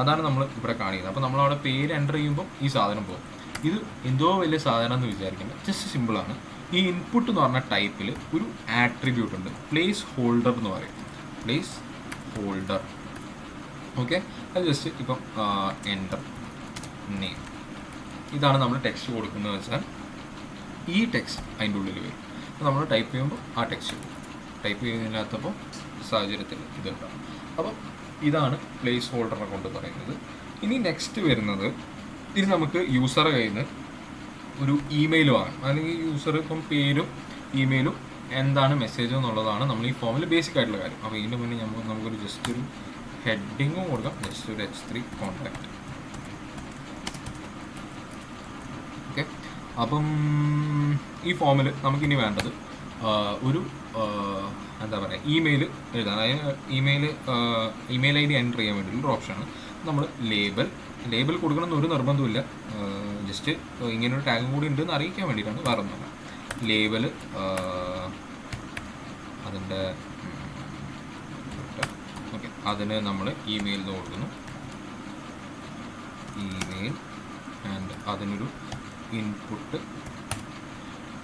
അതാണ് നമ്മൾ ഇവിടെ കാണിക്കുന്നത്. അപ്പോൾ നമ്മളവിടെ പേര് എൻ്റർ ചെയ്യുമ്പോൾ ഈ സാധനം പോകും. ഇത് എന്തോ വലിയ സാധനം എന്ന് വിചാരിക്കേണ്ട, ജസ്റ്റ് സിമ്പിളാണ്. ഈ ഇൻപുട്ട് എന്ന് പറഞ്ഞ ടൈപ്പിൽ ഒരു ആട്രിബ്യൂട്ട് ഉണ്ട്, പ്ലേസ് ഹോൾഡർ എന്ന് പറയും. Place holder. ഓക്കെ, അത് ജസ്റ്റ് ഇപ്പം എൻ്റർ നെയിം, ഇതാണ് നമ്മൾ ടെക്സ്റ്റ് കൊടുക്കുന്നത് വെച്ചാൽ ഈ ടെക്സ്റ്റ് അതിൻ്റെ ഉള്ളിൽ വരും. അപ്പോൾ നമ്മൾ ടൈപ്പ് ചെയ്യുമ്പോൾ ആ ടെക്സ്റ്റ് പോകും. ടൈപ്പ് ചെയ്യുന്നില്ലാത്തപ്പോൾ സാഹചര്യത്തിൽ ഇതുണ്ടാവും. അപ്പം ഇതാണ് പ്ലേസ് ഹോൾഡറിനെ കൊണ്ട് പറയുന്നത്. ഇനി നെക്സ്റ്റ് വരുന്നത്, ഇനി നമുക്ക് യൂസറെ കയ്യിൽ നിന്ന് ഒരു ഇമെയിൽ വാങ്ങണം, അല്ലെങ്കിൽ യൂസർ ഇപ്പം പേരും ഇമെയിലും എന്താണ് മെസ്സേജ് എന്നുള്ളതാണ് നമ്മൾ ഈ ഫോമിൽ ബേസിക് ആയിട്ടുള്ള കാര്യം. അപ്പോൾ ഇതിൻ്റെ മുന്നേ നമുക്കൊരു ജസ്റ്റ് ഒരു ഹെഡിങ്ങും കൊടുക്കാം, ജസ്റ്റ് ഒരു H3 കോൺടാക്റ്റ്. ഓക്കെ, അപ്പം ഈ ഫോമിൽ നമുക്കിനി വേണ്ടത് ഒരു എന്താ പറയുക ഇമെയിൽ എഴുതാൻ. അതായത് ഇമെയിൽ ID എൻ്റർ ചെയ്യാൻ വേണ്ടിയിട്ടുള്ള ഓപ്ഷനാണ്. നമ്മൾ ലേബൽ കൊടുക്കണമെന്ന് ഒരു നിർബന്ധമില്ല, ജസ്റ്റ് ഇങ്ങനൊരു ടാഗും കൂടി ഉണ്ടെന്ന് അറിയിക്കാൻ വേണ്ടിയിട്ടാണ്, വേറെ ഒന്നുമല്ല. ലേബൽ അതിൻ്റെ ഓക്കെ, അതിന് നമ്മൾ ഇമെയിൽ എന്ന് കൊടുക്കുന്നു, ഇമെയിൽ ആൻഡ് അതിനൊരു ഇൻപുട്ട്.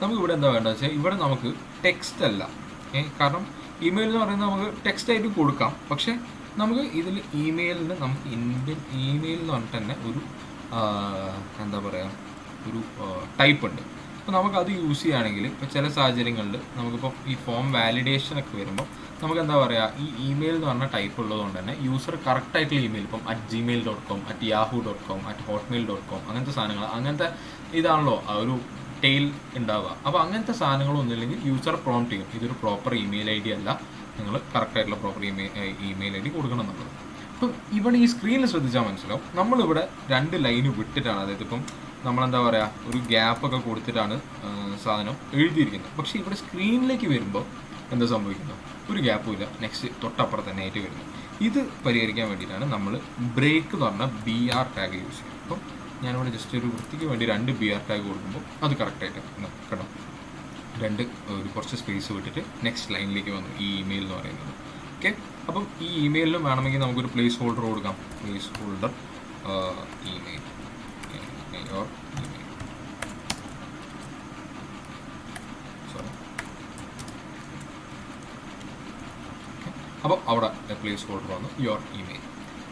നമുക്കിവിടെ എന്താ വേണ്ടത് വെച്ചാൽ ഇവിടെ നമുക്ക് ടെക്സ്റ്റ് അല്ല, കാരണം ഇമെയിൽ എന്ന് പറയുന്നത് നമുക്ക് ടെക്സ്റ്റ് ആയിട്ട് കൊടുക്കാം. പക്ഷേ നമുക്ക് ഇതിൽ ഇമെയിലിന് നമുക്ക് ഇമെയിൽ എന്ന് പറഞ്ഞിട്ട് തന്നെ ഒരു എന്താ പറയുക ഒരു ടൈപ്പ് ഉണ്ട്. അപ്പോൾ നമുക്കത് യൂസ് ചെയ്യുകയാണെങ്കിൽ ഇപ്പോൾ ചില സാഹചര്യങ്ങളിൽ നമുക്കിപ്പോൾ ഈ ഫോം വാലിഡേഷനൊക്കെ വരുമ്പോൾ നമുക്ക് എന്താ പറയുക, ഈ ഇമെയിൽ എന്ന് പറഞ്ഞ ടൈപ്പ് ഉള്ളതുകൊണ്ട് തന്നെ യൂസർ കറക്റ്റായിട്ടുള്ള ഇമെയിൽ ഇപ്പം @gmail.com @yahoo.com @hotmail.com അങ്ങനത്തെ സാധനങ്ങൾ, അങ്ങനത്തെ ഇതാണല്ലോ ആ ഒരു ടെയിൽ ഉണ്ടാവുക. അപ്പോൾ അങ്ങനത്തെ സാധനങ്ങളൊന്നും ഇല്ലെങ്കിൽ യൂസർ പ്രോംപ്റ്റ് ചെയ്യും ഇതൊരു പ്രോപ്പർ ഇമെയിൽ ഐ ഡി അല്ല, നിങ്ങൾ കറക്റ്റായിട്ടുള്ള പ്രോപ്പർ ഇമെയിൽ ഐ ഡി കൊടുക്കണം എന്നുള്ളത്. അപ്പം ഇവിടെ ഈ സ്ക്രീനിൽ ശ്രദ്ധിച്ചാൽ മനസ്സിലാവും നമ്മളിവിടെ 2 ലൈന് വിട്ടിട്ടാണ്, അതായത് ഇപ്പം നമ്മളെന്താ പറയുക ഒരു ഗ്യാപ്പൊക്കെ കൊടുത്തിട്ടാണ് സാധനം എഴുതിയിരിക്കുന്നത്. പക്ഷേ ഇവിടെ സ്ക്രീനിലേക്ക് വരുമ്പോൾ എന്താ സംഭവിക്കുന്നത്, ഒരു ഗ്യാപ്പും ഇല്ല, നെക്സ്റ്റ് തൊട്ടപ്പുറത്ത് തന്നെ ആയിട്ട് വരുന്നു. ഇത് പരിഹരിക്കാൻ വേണ്ടിയിട്ടാണ് നമ്മൾ ബ്രേക്ക് എന്ന് പറഞ്ഞാൽ BR ടാഗ് യൂസ് ചെയ്യുന്നത്. അപ്പം ഞാനിവിടെ ജസ്റ്റ് ഒരു വൃത്തിക്ക് വേണ്ടി 2 BR ടാഗ് കൊടുക്കുമ്പോൾ അത് കറക്റ്റായിട്ട് കേട്ടോ, ഒരു കുറച്ച് സ്പേസ് വിട്ടിട്ട് നെക്സ്റ്റ് ലൈനിലേക്ക് വന്നു ഈ ഇമെയിൽ എന്ന് പറയുന്നത്. ഓക്കെ, അപ്പം ഈ ഇമെയിലിലും വേണമെങ്കിൽ നമുക്കൊരു പ്ലേസ് ഹോൾഡർ കൊടുക്കാം. Place holder email or email, sorry. അപ്പോൾ അവിടെ പ്ലേസ് ഹോൾഡർ വന്നു യുവർ ഇമെയിൽ.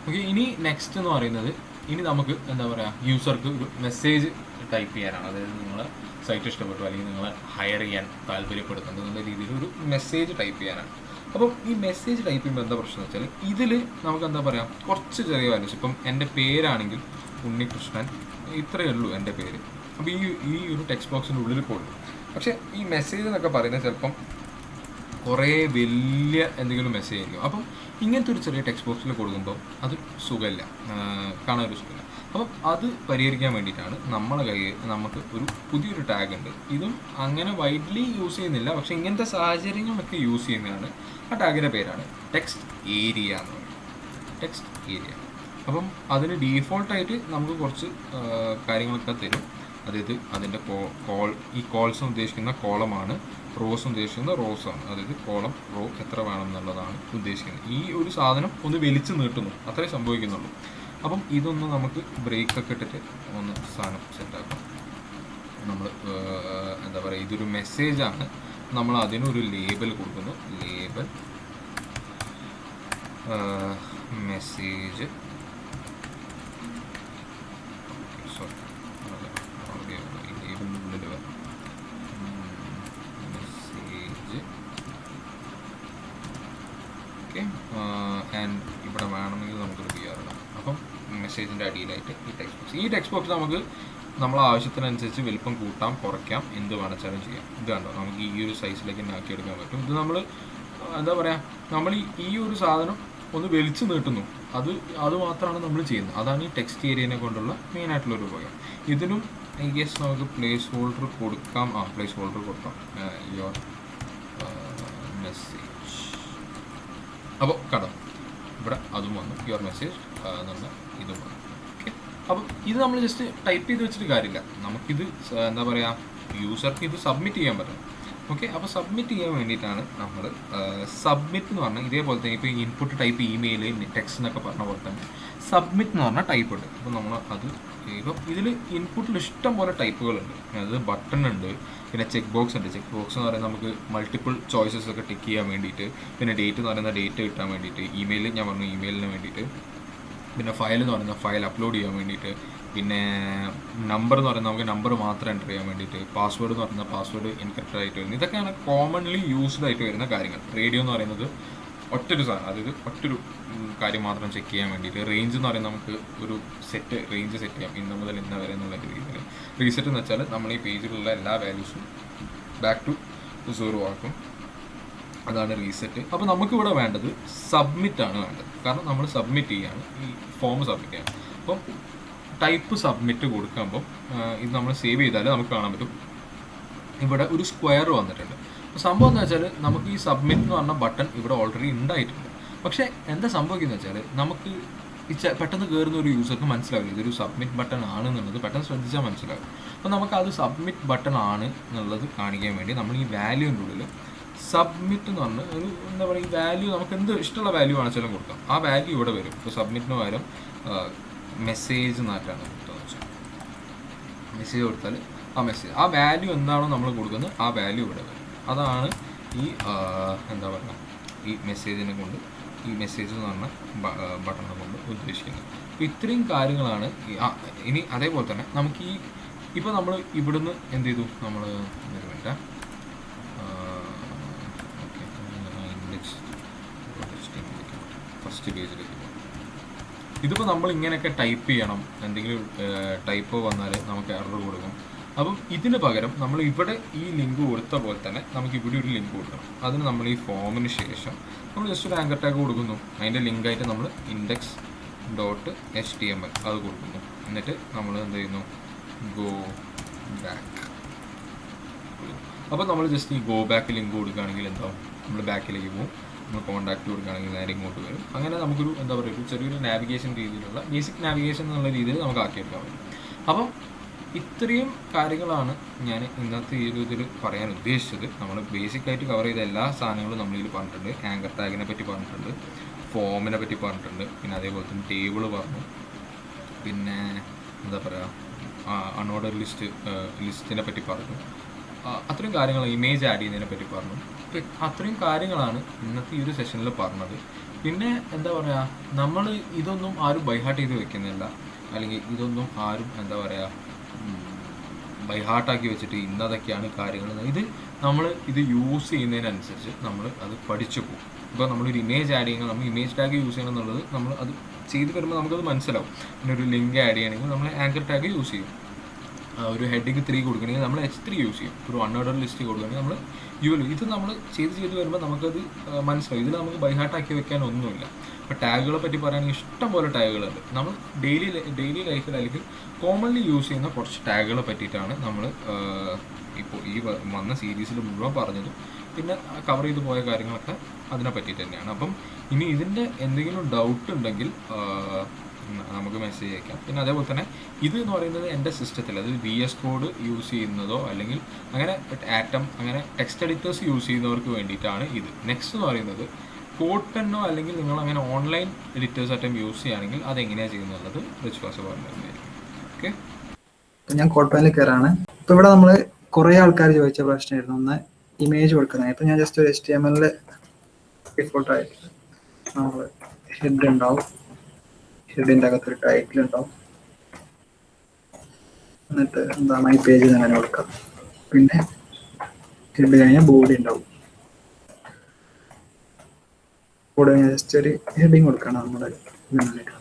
ഓക്കെ, ഇനി നെക്സ്റ്റ് എന്ന് പറയുന്നത് ഇനി നമുക്ക് എന്താ പറയുക യൂസർക്ക് ഒരു മെസ്സേജ് ടൈപ്പ് ചെയ്യാനാണ്. അതായത് നിങ്ങൾ സൈറ്റ് ഇഷ്ടപ്പെട്ടു അല്ലെങ്കിൽ നിങ്ങൾ ഹയർ ചെയ്യാൻ താല്പര്യപ്പെടുത്തുന്ന രീതിയിൽ ഒരു മെസ്സേജ് ടൈപ്പ് ചെയ്യാനാണ്. അപ്പം ഈ മെസ്സേജ് ടൈപ്പ് ചെയ്യുമ്പോൾ എന്താ പ്രശ്നം എന്ന് വെച്ചാൽ ഇതിൽ നമുക്ക് എന്താ പറയുക കുറച്ച് ചെറിയ വാല്യൂസ്, ഇപ്പം എൻ്റെ പേരാണെങ്കിൽ ഉണ്ണികൃഷ്ണൻ, ഇത്രയേ ഉള്ളൂ എൻ്റെ പേര്. അപ്പോൾ ഈ ഒരു ടെക്സ്റ്റ് ബോക്സിൻ്റെ ഉള്ളിൽ കൊള്ളു. പക്ഷേ ഈ മെസ്സേജ് എന്നൊക്കെ പറയുന്നത് ചിലപ്പം കുറേ വലിയ എന്തെങ്കിലും മെസ്സേജ് ആയിരിക്കും. അപ്പം ഇങ്ങനത്തെ ഒരു ചെറിയ ടെക്സ്റ്റ് ബോക്സിൽ കൊടുക്കുമ്പോൾ അത് സുഖമില്ല, കാണാനൊരു സുഖമില്ല. അപ്പം അത് പരിഹരിക്കാൻ വേണ്ടിയിട്ടാണ് നമ്മളെ കയ്യിൽ നമുക്ക് ഒരു പുതിയൊരു ടാഗ് ഉണ്ട്. ഇതും അങ്ങനെ വൈഡ്ലി യൂസ് ചെയ്യുന്നില്ല, പക്ഷേ ഇങ്ങനത്തെ സാഹചര്യങ്ങളൊക്കെ യൂസ് ചെയ്യുന്നതാണ്. ആ ടാഗിൻ്റെ പേരാണ് ടെക്സ്റ്റ് ഏരിയ എന്ന് പറയുന്നത്. Text area. അപ്പം അതിന് ഡീഫോൾട്ടായിട്ട് നമുക്ക് കുറച്ച് കാര്യങ്ങളൊക്കെ തരും. അതായത് അതിൻ്റെ ഈ കോൾസ് ഉദ്ദേശിക്കുന്ന കോളമാണ്, റോസ് ഉദ്ദേശിക്കുന്ന റോസാണ്. അതായത് കോളം റോ എത്ര വേണം എന്നുള്ളതാണ് ഉദ്ദേശിക്കുന്നത്. ഈ ഒരു സാധനം ഒന്ന് വലിച്ചു നീട്ടുന്നു, അത്രേ സംഭവിക്കുന്നുള്ളൂ. അപ്പം ഇതൊന്ന് നമുക്ക് ബ്രേക്കൊക്കെ ഇട്ടിട്ട് ഒന്ന് സാധനം സെറ്റാക്കാം. നമ്മൾ എന്താ പറയുക ഇതൊരു മെസ്സേജാണ്, നമ്മൾ അതിനൊരു ലേബൽ കൊടുക്കുന്നു. ലേബൽ മെസ്സേജ്, സോറി ലേബലിൻ്റെ ഉള്ളിൽ വരണം മെസ്സേജ്. ഓക്കെ, ആൻഡ് ഇവിടെ വേണമെങ്കിൽ നമുക്കൊരു BR ഇടാം. അപ്പം മെസ്സേജിൻ്റെ അടിയിലായിട്ട് ഈ ടെക്സ്റ്റ് ബോക്സ് നമുക്ക് നമ്മളെ ആവശ്യത്തിനനുസരിച്ച് വലിപ്പം കൂട്ടാം, കുറയ്ക്കാം, എന്ത് വേണമെച്ചാലും ചെയ്യാം. ഇത് കണ്ടോ, നമുക്ക് ഈ ഒരു സൈസിലേക്ക് തന്നെ ആക്കിയെടുക്കാൻ പറ്റും. ഇത് നമ്മൾ എന്താ പറയുക, നമ്മൾ ഈ ഒരു സാധനം ഒന്ന് വലിച്ചു നീട്ടുന്നു, അത് മാത്രമാണ് നമ്മൾ ചെയ്യുന്നത്. അതാണ് ഈ ടെക്സ്റ്റ് ഏരിയനെ കൊണ്ടുള്ള മെയിനായിട്ടുള്ളൊരു ഉപയോഗം. ഇതിനും ഐ ഗെസ് നമുക്ക് പ്ലേസ് ഹോൾഡർ കൊടുക്കാം. പ്ലേസ് ഹോൾഡർ കൊടുക്കാം യുവർ മെസ്സേജ്. അപ്പോൾ കണ്ടോ ഇവിടെ അതും വന്നു, യുവർ മെസ്സേജ് എന്നുള്ള ഇതും വന്നു. ഓക്കെ, അപ്പം ഇത് നമ്മൾ ജസ്റ്റ് ടൈപ്പ് ചെയ്ത് വെച്ചിട്ട് കാര്യമില്ല, നമുക്കിത് എന്താ പറയുക യൂസർക്ക് ഇത് സബ്മിറ്റ് ചെയ്യാൻ പറ്റണം. ഓക്കെ, അപ്പോൾ സബ്മിറ്റ് ചെയ്യാൻ വേണ്ടിയിട്ടാണ് നമ്മൾ സബ്മിറ്റ് എന്ന് പറഞ്ഞാൽ ഇതേപോലെ തന്നെ ഇപ്പോൾ ഇൻപുട്ട് ടൈപ്പ് ഇമെയിൽ ടെക്സ്റ്റ് എന്നൊക്കെ പറഞ്ഞ പോലെ തന്നെ സബ്മിറ്റ് എന്ന് പറഞ്ഞാൽ ടൈപ്പ് ഉണ്ട്. അപ്പോൾ നമ്മൾ അത് ഇപ്പം ഇതിൽ ഇൻപുട്ടിൽ ഇഷ്ടം പോലെ ടൈപ്പുകളുണ്ട്. അതായത് ബട്ടൺ ഉണ്ട്, പിന്നെ ചെക്ക് ബോക്സ് ഉണ്ട്. ചെക്ക് ബോക്സ് എന്ന് പറയുന്നത് നമുക്ക് മൾട്ടിപ്പിൾ ചോയ്സസ് ഒക്കെ ടിക്ക് ചെയ്യാൻ വേണ്ടിയിട്ട്, പിന്നെ ഡേറ്റ് എന്ന് പറയുന്ന ഡേറ്റ് കിട്ടാൻ വേണ്ടിയിട്ട്, ഇമെയിൽ ഞാൻ പറഞ്ഞു ഇമെയിലിന് വേണ്ടിയിട്ട്, പിന്നെ ഫയൽ എന്ന് പറയുന്ന ഫയൽ അപ്ലോഡ് ചെയ്യാൻ വേണ്ടിയിട്ട്, പിന്നെ നമ്പർ എന്ന് പറയുന്നത് നമുക്ക് നമ്പർ മാത്രം എൻ്റർ ചെയ്യാൻ വേണ്ടിയിട്ട്, പാസ്വേഡ് എന്ന് പറയുന്ന പാസ്വേഡ് എൻക്രിപ്റ്റഡ് ആയിട്ട് വരുന്നത്. ഇതൊക്കെയാണ് കോമൺലി യൂസ്ഡ് ആയിട്ട് വരുന്ന കാര്യങ്ങൾ. റേഡിയോ എന്ന് പറയുന്നത് ഒറ്റൊരു സാധനം, അതായത് ഒറ്റൊരു കാര്യം മാത്രം ചെക്ക് ചെയ്യാൻ വേണ്ടിയിട്ട്. റേഞ്ച് എന്ന് പറയുന്നത് നമുക്ക് ഒരു റേഞ്ച് സെറ്റ് ചെയ്യാം, ഇന്ന് മുതൽ ഇന്ന വരെ എന്നുള്ള രീതിയിൽ. റീസെറ്റ് എന്ന് വെച്ചാൽ നമ്മൾ ഈ പേജിലുള്ള എല്ലാ വാല്യൂസും ബാക്ക് ടു 0 ആക്കും, അതാണ് റീസെറ്റ്. അപ്പോൾ നമുക്കിവിടെ വേണ്ടത് സബ്മിറ്റ് ആണ് വേണ്ടത്, കാരണം നമ്മൾ സബ്മിറ്റ് ചെയ്യാണ്, ഈ ഫോം സബ്മിറ്റ് ചെയ്യണം. അപ്പം ടൈപ്പ് സബ്മിറ്റ് കൊടുക്കുമ്പോൾ ഇത് നമ്മൾ സേവ് ചെയ്താൽ നമുക്ക് കാണാൻ പറ്റും ഇവിടെ ഒരു സ്ക്വയർ വന്നിട്ടുണ്ട്. സംഭവം എന്ന് വെച്ചാൽ നമുക്ക് ഈ സബ്മിറ്റ് എന്ന് പറഞ്ഞ ബട്ടൺ ഇവിടെ ഓൾറെഡി ഉണ്ടായിട്ടുണ്ട്. പക്ഷേ എന്താ സംഭവിക്കുന്നത് വെച്ചാൽ നമുക്ക് പെട്ടെന്ന് കയറുന്ന ഒരു യൂസർക്ക് മനസ്സിലാവില്ല ഇതൊരു സബ്മിറ്റ് ബട്ടൺ ആണ് എന്നുള്ളത്, പെട്ടെന്ന് ശ്രദ്ധിച്ചാൽ മനസ്സിലാവും. അപ്പോൾ നമുക്കത് സബ്മിറ്റ് ബട്ടൺ ആണ് എന്നുള്ളത് കാണിക്കാൻ വേണ്ടി നമ്മൾ ഈ വാല്യൂവിൻ്റെ ഉള്ളിൽ സബ്മിറ്റ് എന്ന് പറഞ്ഞാൽ ഒരു എന്താ പറയുക, ഈ വാല്യൂ നമുക്ക് എന്ത് ഇഷ്ടമുള്ള വാല്യൂ ആണെച്ചാലും കൊടുക്കാം. ആ വാല്യൂ ഇവിടെ വരും. ഇപ്പോൾ സബ്മിറ്റിന് പകരം മെസ്സേജ് നാറ്റാണ് കൊടുത്തതെന്ന് വെച്ചാൽ മെസ്സേജ് കൊടുത്താൽ ആ വാല്യൂ എന്താണോ നമ്മൾ കൊടുക്കുന്നത് ആ വാല്യൂ ഇവിടെ വരും. അതാണ് ഈ എന്താ പറയുക ഈ മെസ്സേജിനെ കൊണ്ട്, ഈ മെസ്സേജ് എന്ന് പറഞ്ഞ ബട്ടണെ കൊണ്ട് ഉദ്ദേശിക്കുന്നത്. അപ്പോൾ ഇത്രയും കാര്യങ്ങളാണ്. ഇനി അതേപോലെ തന്നെ നമുക്ക് ഈ ഇപ്പോൾ നമ്മൾ ഇവിടുന്ന് എന്ത് ചെയ്തു, നമ്മൾ വേണ്ട ഓക്കെ ഇൻഡെക്സ് ഫസ്റ്റ് പേജിലേക്ക് പോകും. ഇതിപ്പോൾ നമ്മൾ ഇങ്ങനെയൊക്കെ ടൈപ്പ് ചെയ്യണം, എന്തെങ്കിലും ടൈപ്പ് വന്നാൽ നമുക്ക് എറർ കൊടുക്കും. അപ്പം ഇതിന് പകരം നമ്മൾ ഇവിടെ ഈ ലിങ്ക് കൊടുത്ത പോലെ തന്നെ നമുക്ക് ഇവിടെ ഒരു ലിങ്ക് കൊടുക്കണം. അതിന് നമ്മൾ ഈ ഫോമിന് ശേഷം നമ്മൾ ജസ്റ്റ് ഒരു ആങ്കർ ടാഗ് കൊടുക്കുന്നു. അതിൻ്റെ ലിങ്കായിട്ട് നമ്മൾ index.html അത് കൊടുക്കുന്നു. എന്നിട്ട് നമ്മൾ എന്ത് ചെയ്യുന്നു, ഗോ ബാക്ക്. അപ്പോൾ നമ്മൾ ജസ്റ്റ് ഈ ഗോ ബാക്ക് ലിങ്ക് കൊടുക്കുകയാണെങ്കിൽ എന്താവും, നമ്മൾ ബാക്കിലേക്ക് പോകും. നമ്മൾ കോൺടാക്റ്റ് കൊടുക്കുകയാണെങ്കിൽ നേരെ ഇങ്ങോട്ട് വരും. അങ്ങനെ നമുക്കൊരു എന്താ പറയുക, ഒരു ചെറിയൊരു നാവിഗേഷൻ രീതിയിലുള്ള ബേസിക് നാവിഗേഷൻ എന്നുള്ള രീതിയിൽ നമുക്ക് ആക്കിയെടുക്കാൻ പറ്റും. അപ്പം ഇത്രയും കാര്യങ്ങളാണ് ഞാൻ ഇന്നത്തെ ഈ ഒരു ഇതിൽ പറയാൻ ഉദ്ദേശിച്ചത്. നമ്മൾ ബേസിക്കായിട്ട് കവർ ചെയ്ത എല്ലാ സാധനങ്ങളും നമ്മളിതിൽ പറഞ്ഞിട്ടുണ്ട്. ആങ്കർ ടാഗിനെ പറ്റി പറഞ്ഞിട്ടുണ്ട്, ഫോമിനെ പറ്റി പറഞ്ഞിട്ടുണ്ട്, പിന്നെ അതേപോലെ തന്നെ ടേബിൾ പറഞ്ഞു, പിന്നെ എന്താ പറയുക അൺഓർഡർ ലിസ്റ്റിനെ പറ്റി പറഞ്ഞു. അത്രയും കാര്യങ്ങൾ, ഇമേജ് ആഡ് ചെയ്യുന്നതിനെ പറ്റി പറഞ്ഞു. അത്രയും കാര്യങ്ങളാണ് ഇന്നത്തെ ഈ ഒരു സെഷനിൽ പറഞ്ഞത്. പിന്നെ എന്താ പറയുക, നമ്മൾ ഇതൊന്നും ആരും ബൈഹാർട്ട് ചെയ്ത് വെക്കുന്നില്ല, അല്ലെങ്കിൽ ഇതൊന്നും ആരും എന്താ പറയുക ബൈഹാർട്ടാക്കി വെച്ചിട്ട് ഇന്നതൊക്കെയാണ് കാര്യങ്ങൾ. നമ്മൾ ഇത് യൂസ് ചെയ്യുന്നതിനനുസരിച്ച് നമ്മൾ അത് പഠിച്ചു പോകും. ഇപ്പോൾ നമ്മളൊരു ഇമേജ് ആഡ് ചെയ്യുമ്പോൾ നമ്മൾ ഇമേജ് ടാഗ് യൂസ് ചെയ്യണം എന്നുള്ളത് നമ്മൾ അത് ചെയ്ത് വരുമ്പോൾ നമുക്കത് മനസ്സിലാവും. പിന്നെ ഒരു ലിങ്ക് ആഡ് ചെയ്യണമെങ്കിൽ നമ്മൾ ആങ്കർ ടാഗ് യൂസ് ചെയ്യും. ഒരു ഹെഡിങ് 3 കൊടുക്കണമെങ്കിൽ നമ്മൾ H3 യൂസ് ചെയ്യും. ഒരു അൺഓർഡർ ലിസ്റ്റ് കൊടുക്കുകയാണെങ്കിൽ നമ്മൾ UL. ഇത് നമ്മൾ ചെയ്ത് വരുമ്പോൾ നമുക്കത് മനസ്സിലാവും. ഇതിൽ നമുക്ക് ബൈഹാർട്ടാക്കി വെക്കാൻ ഒന്നുമില്ല. ഇപ്പോൾ ടാഗുകളെ പറ്റി പറയുകയാണെങ്കിൽ ഇഷ്ടം പോലെ ടാഗുകളുണ്ട്. നമ്മൾ ഡെയിലി ലൈഫിൽ അല്ലെങ്കിൽ കോമൺലി യൂസ് ചെയ്യുന്ന കുറച്ച് ടാഗുകളെ പറ്റിയിട്ടാണ് നമ്മൾ ഇപ്പോൾ ഈ വന്ന സീരീസിൽ മുഴുവൻ പറഞ്ഞത്. പിന്നെ കവർ ചെയ്ത് പോയ കാര്യങ്ങളൊക്കെ അതിനെ പറ്റിയിട്ട് തന്നെയാണ്. അപ്പം ഇനി ഇതിൻ്റെ എന്തെങ്കിലും ഡൗട്ട് ഉണ്ടെങ്കിൽ നമുക്ക് മെസ്സേജ് അയക്കാം. പിന്നെ അതേപോലെ തന്നെ ഇത് എന്ന് പറയുന്നത് എൻ്റെ സിസ്റ്റത്തിൽ, അത് VS കോഡ് യൂസ് ചെയ്യുന്നതോ അല്ലെങ്കിൽ അങ്ങനെ ആറ്റം അങ്ങനെ ടെക്സ്റ്റ് എഡിറ്റേഴ്സ് യൂസ് ചെയ്യുന്നവർക്ക് വേണ്ടിയിട്ടാണ് ഇത്. നെക്സ്റ്റ് എന്ന് പറയുന്നത് കോഡ് പെന്നോ അല്ലെങ്കിൽ നിങ്ങൾ അങ്ങനെ ഓൺലൈൻ എഡിറ്റേഴ്സ് ആറ്റം യൂസ് ചെയ്യുകയാണെങ്കിൽ അതെങ്ങനെയാണ് ചെയ്യുന്നത് റിച്ച്വാസ് പറഞ്ഞിട്ടുണ്ടായിരിക്കും. ഓക്കെ, ഞാൻ കോഡ് പെനിൽ കയറാണ്. ഇപ്പോൾ ഇവിടെ നമ്മൾ കുറേ ആൾക്കാർ ചോദിച്ച പ്രശ്നമായിരുന്നു ഒന്ന് ഇമേജ് കൊടുക്കുന്നത്. ഇപ്പം ഞാൻ ജസ്റ്റ് ഒരു HTML ഡിഫോൾട്ടായിട്ട് നമ്മൾ ഹെഡ് ഉണ്ടാവും, ഹെഡിൻ്റെ അകത്തൊരു ടൈറ്റിൽ ഉണ്ടാവും, എന്നിട്ട് എന്താണ് ഈ പേജ് അങ്ങനെ കൊടുക്കാം. പിന്നെ ഹെഡ് കഴിഞ്ഞാൽ ബോഡി ഉണ്ടാവും. ബോഡി കഴിഞ്ഞാൽ ജസ്റ്റ് ഒരു ഹെഡിങ് കൊടുക്കണം നമ്മുടെ ഇതിലേക്ക്.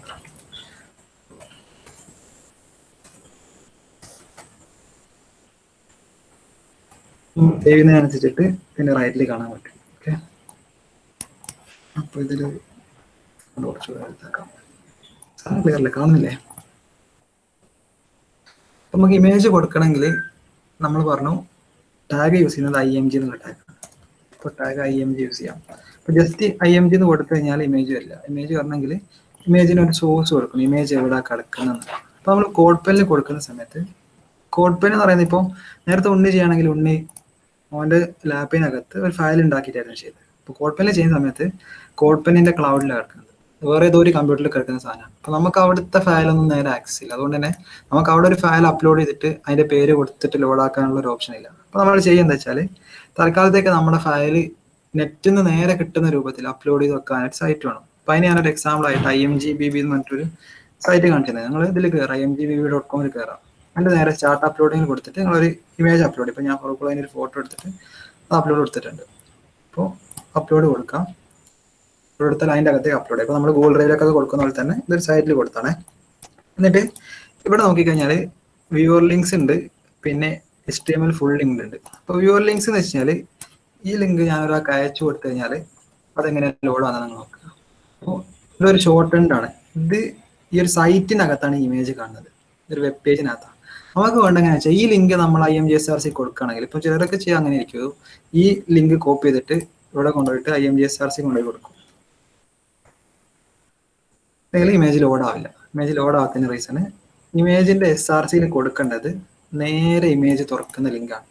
ചെയ്യുന്നതിനനുസരിച്ചിട്ട് പിന്നെ റൈറ്റിൽ കാണാൻ പറ്റും. ഓക്കെ, അപ്പോൾ ഇതിൽ കുറച്ച് വലുതാക്കാം. ക്ലിയർല്ലേ, കാണുന്നില്ലേ? നമുക്ക് ഇമേജ് കൊടുക്കണമെങ്കിൽ നമ്മൾ പറഞ്ഞു ടാഗ് യൂസ് ചെയ്യുന്നത് IMG എന്നുള്ള ടാഗ്. ഇപ്പോൾ ടാഗ് IMG യൂസ് ചെയ്യാം. അപ്പോൾ ജസ്റ്റ് IMG എന്ന് കൊടുത്തു കഴിഞ്ഞാൽ ഇമേജ് വരില്ല. ഇമേജ് വരണമെങ്കിൽ ഇമേജിന് ഒരു സോഴ്സ് കൊടുക്കണം, ഇമേജ് എവിടെ കിടക്കുന്നത്. അപ്പോൾ നമ്മൾ കോഡ് പെനിൽ കൊടുക്കുന്ന സമയത്ത് കോഡ് പെൻ എന്ന് പറയുന്നത്, ഇപ്പോൾ നേരത്തെ ഉണ്ണി ചെയ്യുകയാണെങ്കിൽ ഉണ്ണി അവൻ്റെ ലാപ്പിനകത്ത് ഒരു ഫയൽ ഉണ്ടാക്കിയിട്ടായിരുന്നു ചെയ്തത്. ഇപ്പോൾ കോഡ് പെനിൽ ചെയ്യുന്ന സമയത്ത് കോഡ് പെന്നിൻ്റെ ക്ലൗഡിലാണ് കിടക്കുന്നത്, വേറെ ഏതോ ഒരു കമ്പ്യൂട്ടറിൽ കിടക്കുന്ന സാധനമാണ്. അപ്പോൾ നമുക്ക് അവിടുത്തെ ഫയലൊന്നും നേരെ ആക്സസ് ഇല്ല. അതുകൊണ്ട് തന്നെ നമുക്ക് അവിടെ ഒരു ഫയൽ അപ്ലോഡ് ചെയ്തിട്ട് അതിൻ്റെ പേര് കൊടുത്തിട്ട് ലോഡാക്കാനുള്ള ഒരു ഓപ്ഷൻ ഇല്ല. അപ്പോൾ നമ്മൾ ചെയ്യുന്നത് വെച്ചാൽ തൽക്കാലത്തേക്ക് നമ്മുടെ ഫയൽ നെറ്റിൽ നിന്ന് നേരെ കിട്ടുന്ന രൂപത്തിൽ അപ്ലോഡ് ചെയ്ത് വെക്കാനായിട്ട് സൈറ്റ് വേണം. അപ്പോൾ അതിന് ഞാനൊരു എക്സാമ്പിൾ ആയിട്ട് IMGBB എന്ന് പറഞ്ഞിട്ടൊരു സൈറ്റ് കാണിക്കുന്നത്. നിങ്ങൾ ഇതിൽ കയറാം, imgbb.com കയറാം. അതിൻ്റെ നേരെ സ്റ്റാർട്ട് അപ്ലോഡിങ്ങിൽ കൊടുത്തിട്ട് നിങ്ങളൊരു ഇമേജ് അപ്ലോഡ്. ഇപ്പോൾ ഞാൻ ഫോർ അതിനൊരു ഫോട്ടോ എടുത്തിട്ട് അപ്ലോഡ് കൊടുത്തിട്ടുണ്ട്. അപ്പോൾ അപ്ലോഡ് കൊടുക്കാം. കൊടുത്താൽ അതിൻ്റെ അകത്തേക്ക് അപ്ലോഡ് ചെയ്യും. അപ്പോൾ നമ്മൾ ഗൂഗിൾ ഡ്രൈവിലൊക്കെ കൊടുക്കുന്ന പോലെ തന്നെ ഇതൊരു സൈറ്റിൽ കൊടുത്താണ്. എന്നിട്ട് ഇവിടെ നോക്കിക്കഴിഞ്ഞാൽ വ്യൂവർ ലിങ്ക്സ് ഉണ്ട്, പിന്നെ HTML ഫുൾ ലിങ്ക് ഉണ്ട്. അപ്പോൾ വ്യൂവർ ലിങ്ക്സ് എന്ന് വെച്ചാൽ ഈ ലിങ്ക് ഞാനൊരാൾക്ക് അയച്ചു കൊടുത്തു കഴിഞ്ഞാൽ അതെങ്ങനെ ലോഡ് ആണെന്ന് നിങ്ങൾ നോക്കുക. അപ്പോൾ ഇതൊരു ഷോർട്ട് ആണ്. ഇത് ഈ ഒരു സൈറ്റിനകത്താണ് ഇമേജ് കാണുന്നത്, ഒരു വെബ് പേജിനകത്താണ്. നമുക്ക് വേണ്ട എങ്ങനെയാ വെച്ചാൽ ഈ ലിങ്ക് നമ്മൾ IMGSRC കൊടുക്കുകയാണെങ്കിൽ, ഇപ്പോൾ ചിലരൊക്കെ ചെയ്യാൻ അങ്ങനെ ഇരിക്കും, ഈ ലിങ്ക് കോപ്പി ചെയ്തിട്ട് ഇവിടെ കൊണ്ടുപോയിട്ട് IMGSRC കൊണ്ടുപോയി കൊടുക്കും. ഇമേജ് ലോഡ് ആവില്ല. ഇമേജ് ലോഡ് ആക്കുന്ന റീസണ് ഇമേജിന്റെ SRCയിൽ കൊടുക്കേണ്ടത് നേരെ ഇമേജ് തുറക്കുന്ന ലിങ്കാണ്.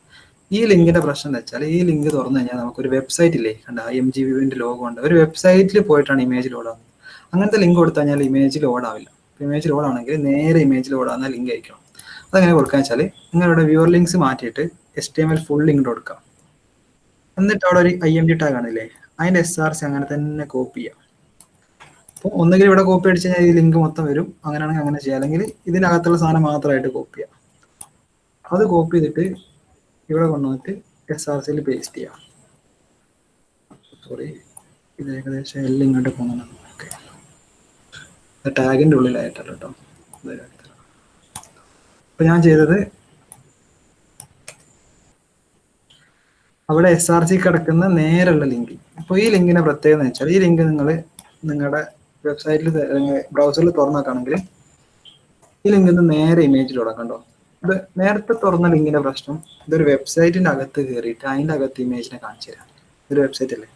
ഈ ലിങ്കിന്റെ പ്രശ്നം എന്താ വെച്ചാൽ ഈ ലിങ്ക് തുറന്നു കഴിഞ്ഞാൽ നമുക്കൊരു വെബ്സൈറ്റ് ഇല്ലേ കണ്ട, IMGBന്റെ ലോഗോ ഉണ്ട്, ഒരു വെബ്സൈറ്റിൽ പോയിട്ടാണ് ഇമേജ് ലോഡ് ആവുന്നത്. അങ്ങനത്തെ ലിങ്ക് കൊടുത്തു കഴിഞ്ഞാൽ ഇമേജ് ലോഡ് ആവില്ല. ഇമേജ് ലോഡ് ആണെങ്കിൽ നേരെ ഇമേജ് ലോഡ് ആകുന്ന ലിങ്ക് ആയിരിക്കണം. അതെങ്ങനെ കൊടുക്കുക വെച്ചാൽ നിങ്ങളുടെ വ്യൂവർ ലിങ്ക്സ് മാറ്റിയിട്ട് HTML ഫുൾ ലിങ്ക് കൊടുക്കാം. എന്നിട്ട് അവിടെ ഒരു IMG ടാഗ് ആണില്ലേ, അതിന്റെ SRC അങ്ങനെ തന്നെ കോപ്പി ചെയ്യാം. അപ്പോൾ ഒന്നുകിൽ ഇവിടെ കോപ്പി അടിച്ച് കഴിഞ്ഞാൽ ഈ ലിങ്ക് മൊത്തം വരും, അങ്ങനെയാണെങ്കിൽ അങ്ങനെ ചെയ്യാം. അല്ലെങ്കിൽ ഇതിനകത്തുള്ള സാധനം മാത്രമായിട്ട് കോപ്പി ചെയ്യാം. അത് കോപ്പി ചെയ്തിട്ട് ഇവിടെ കൊണ്ടുവന്നിട്ട് SRCയിൽ പേസ്റ്റ് ചെയ്യാം. സോറി, ഇത് ഏകദേശം എല്ലാം ഇങ്ങോട്ട് പോകുന്നുണ്ട്. ഓക്കെ, ടാഗിൻ്റെ ഉള്ളിലായിട്ടല്ല കേട്ടോ. ഇപ്പം ഞാൻ ചെയ്തത് അവിടെ SRC കിടക്കുന്ന നേരെയുള്ള ലിങ്ക്. അപ്പോൾ ഈ ലിങ്കിന്റെ പ്രത്യേകത എന്ന് വെച്ചാൽ ഈ ലിങ്ക് നിങ്ങൾ നിങ്ങളുടെ വെബ്സൈറ്റിൽ ബ്രൗസറിൽ തുറന്നാക്കുകയാണെങ്കിൽ ഈ ലിങ്കിൽ നിന്ന് നേരെ ഇമേജിലൂടെ കണ്ടോ. ഇത് നേരത്തെ തുറന്ന ലിങ്കിന്റെ പ്രശ്നം ഇതൊരു വെബ്സൈറ്റിന്റെ അകത്ത് കയറിയിട്ട് അതിന്റെ അകത്ത് ഇമേജിനെ കാണിച്ചു തരാം. ഇതൊരു വെബ്സൈറ്റ് അല്ലേ.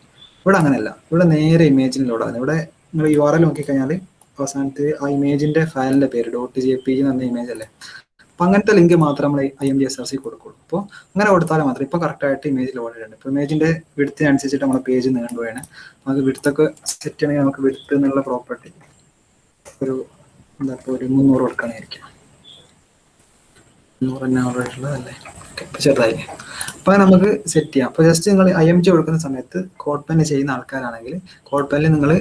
ഇവിടെ അങ്ങനെയല്ല, ഇവിടെ നേരെ ഇമേജിലൂടെ. ഇവിടെ നിങ്ങൾ URL നോക്കിക്കഴിഞ്ഞാൽ അവസാനത്ത് ആ ഇമേജിന്റെ ഫയലിന്റെ പേര് .jpg എന്ന് പറഞ്ഞ ഇമേജ് അല്ലേ. അപ്പൊ അങ്ങനത്തെ ലിങ്ക് മാത്രം നമ്മൾ IMG SRC കൊടുക്കുള്ളൂ. അപ്പോൾ അങ്ങനെ കൊടുത്താൽ മാത്രം ഇപ്പൊ കറക്റ്റ് ആയിട്ട് ഇമേജിൽ ഓടിയിട്ടുണ്ട്. ഇപ്പൊ ഇമേജിന്റെ വിഡ്ത്തിനനുസരിച്ചിട്ട് നമ്മുടെ പേജ് നീണ്ടു വേണം. നമുക്ക് വിഡ്ത്തൊക്കെ സെറ്റ് ചെയ്യണമെങ്കിൽ നമുക്ക് വിഡ്ത്ത് എന്നുള്ള പ്രോപ്പർട്ടി ഒരു എന്താ ഇപ്പോൾ ഒരു 300 കൊടുക്കണമായിരിക്കും. 100 തന്നെ ഓൾറെഡിയുള്ളതല്ലേ. ഇപ്പൊ ചെറുതായി. അപ്പൊ നമുക്ക് സെറ്റ് ചെയ്യാം. അപ്പൊ ജസ്റ്റ് നിങ്ങൾ IMG കൊടുക്കുന്ന സമയത്ത് കോഡ് പെൻ ചെയ്യുന്ന ആൾക്കാരാണെങ്കിൽ കോഡ് പെനിൽ നിങ്ങൾ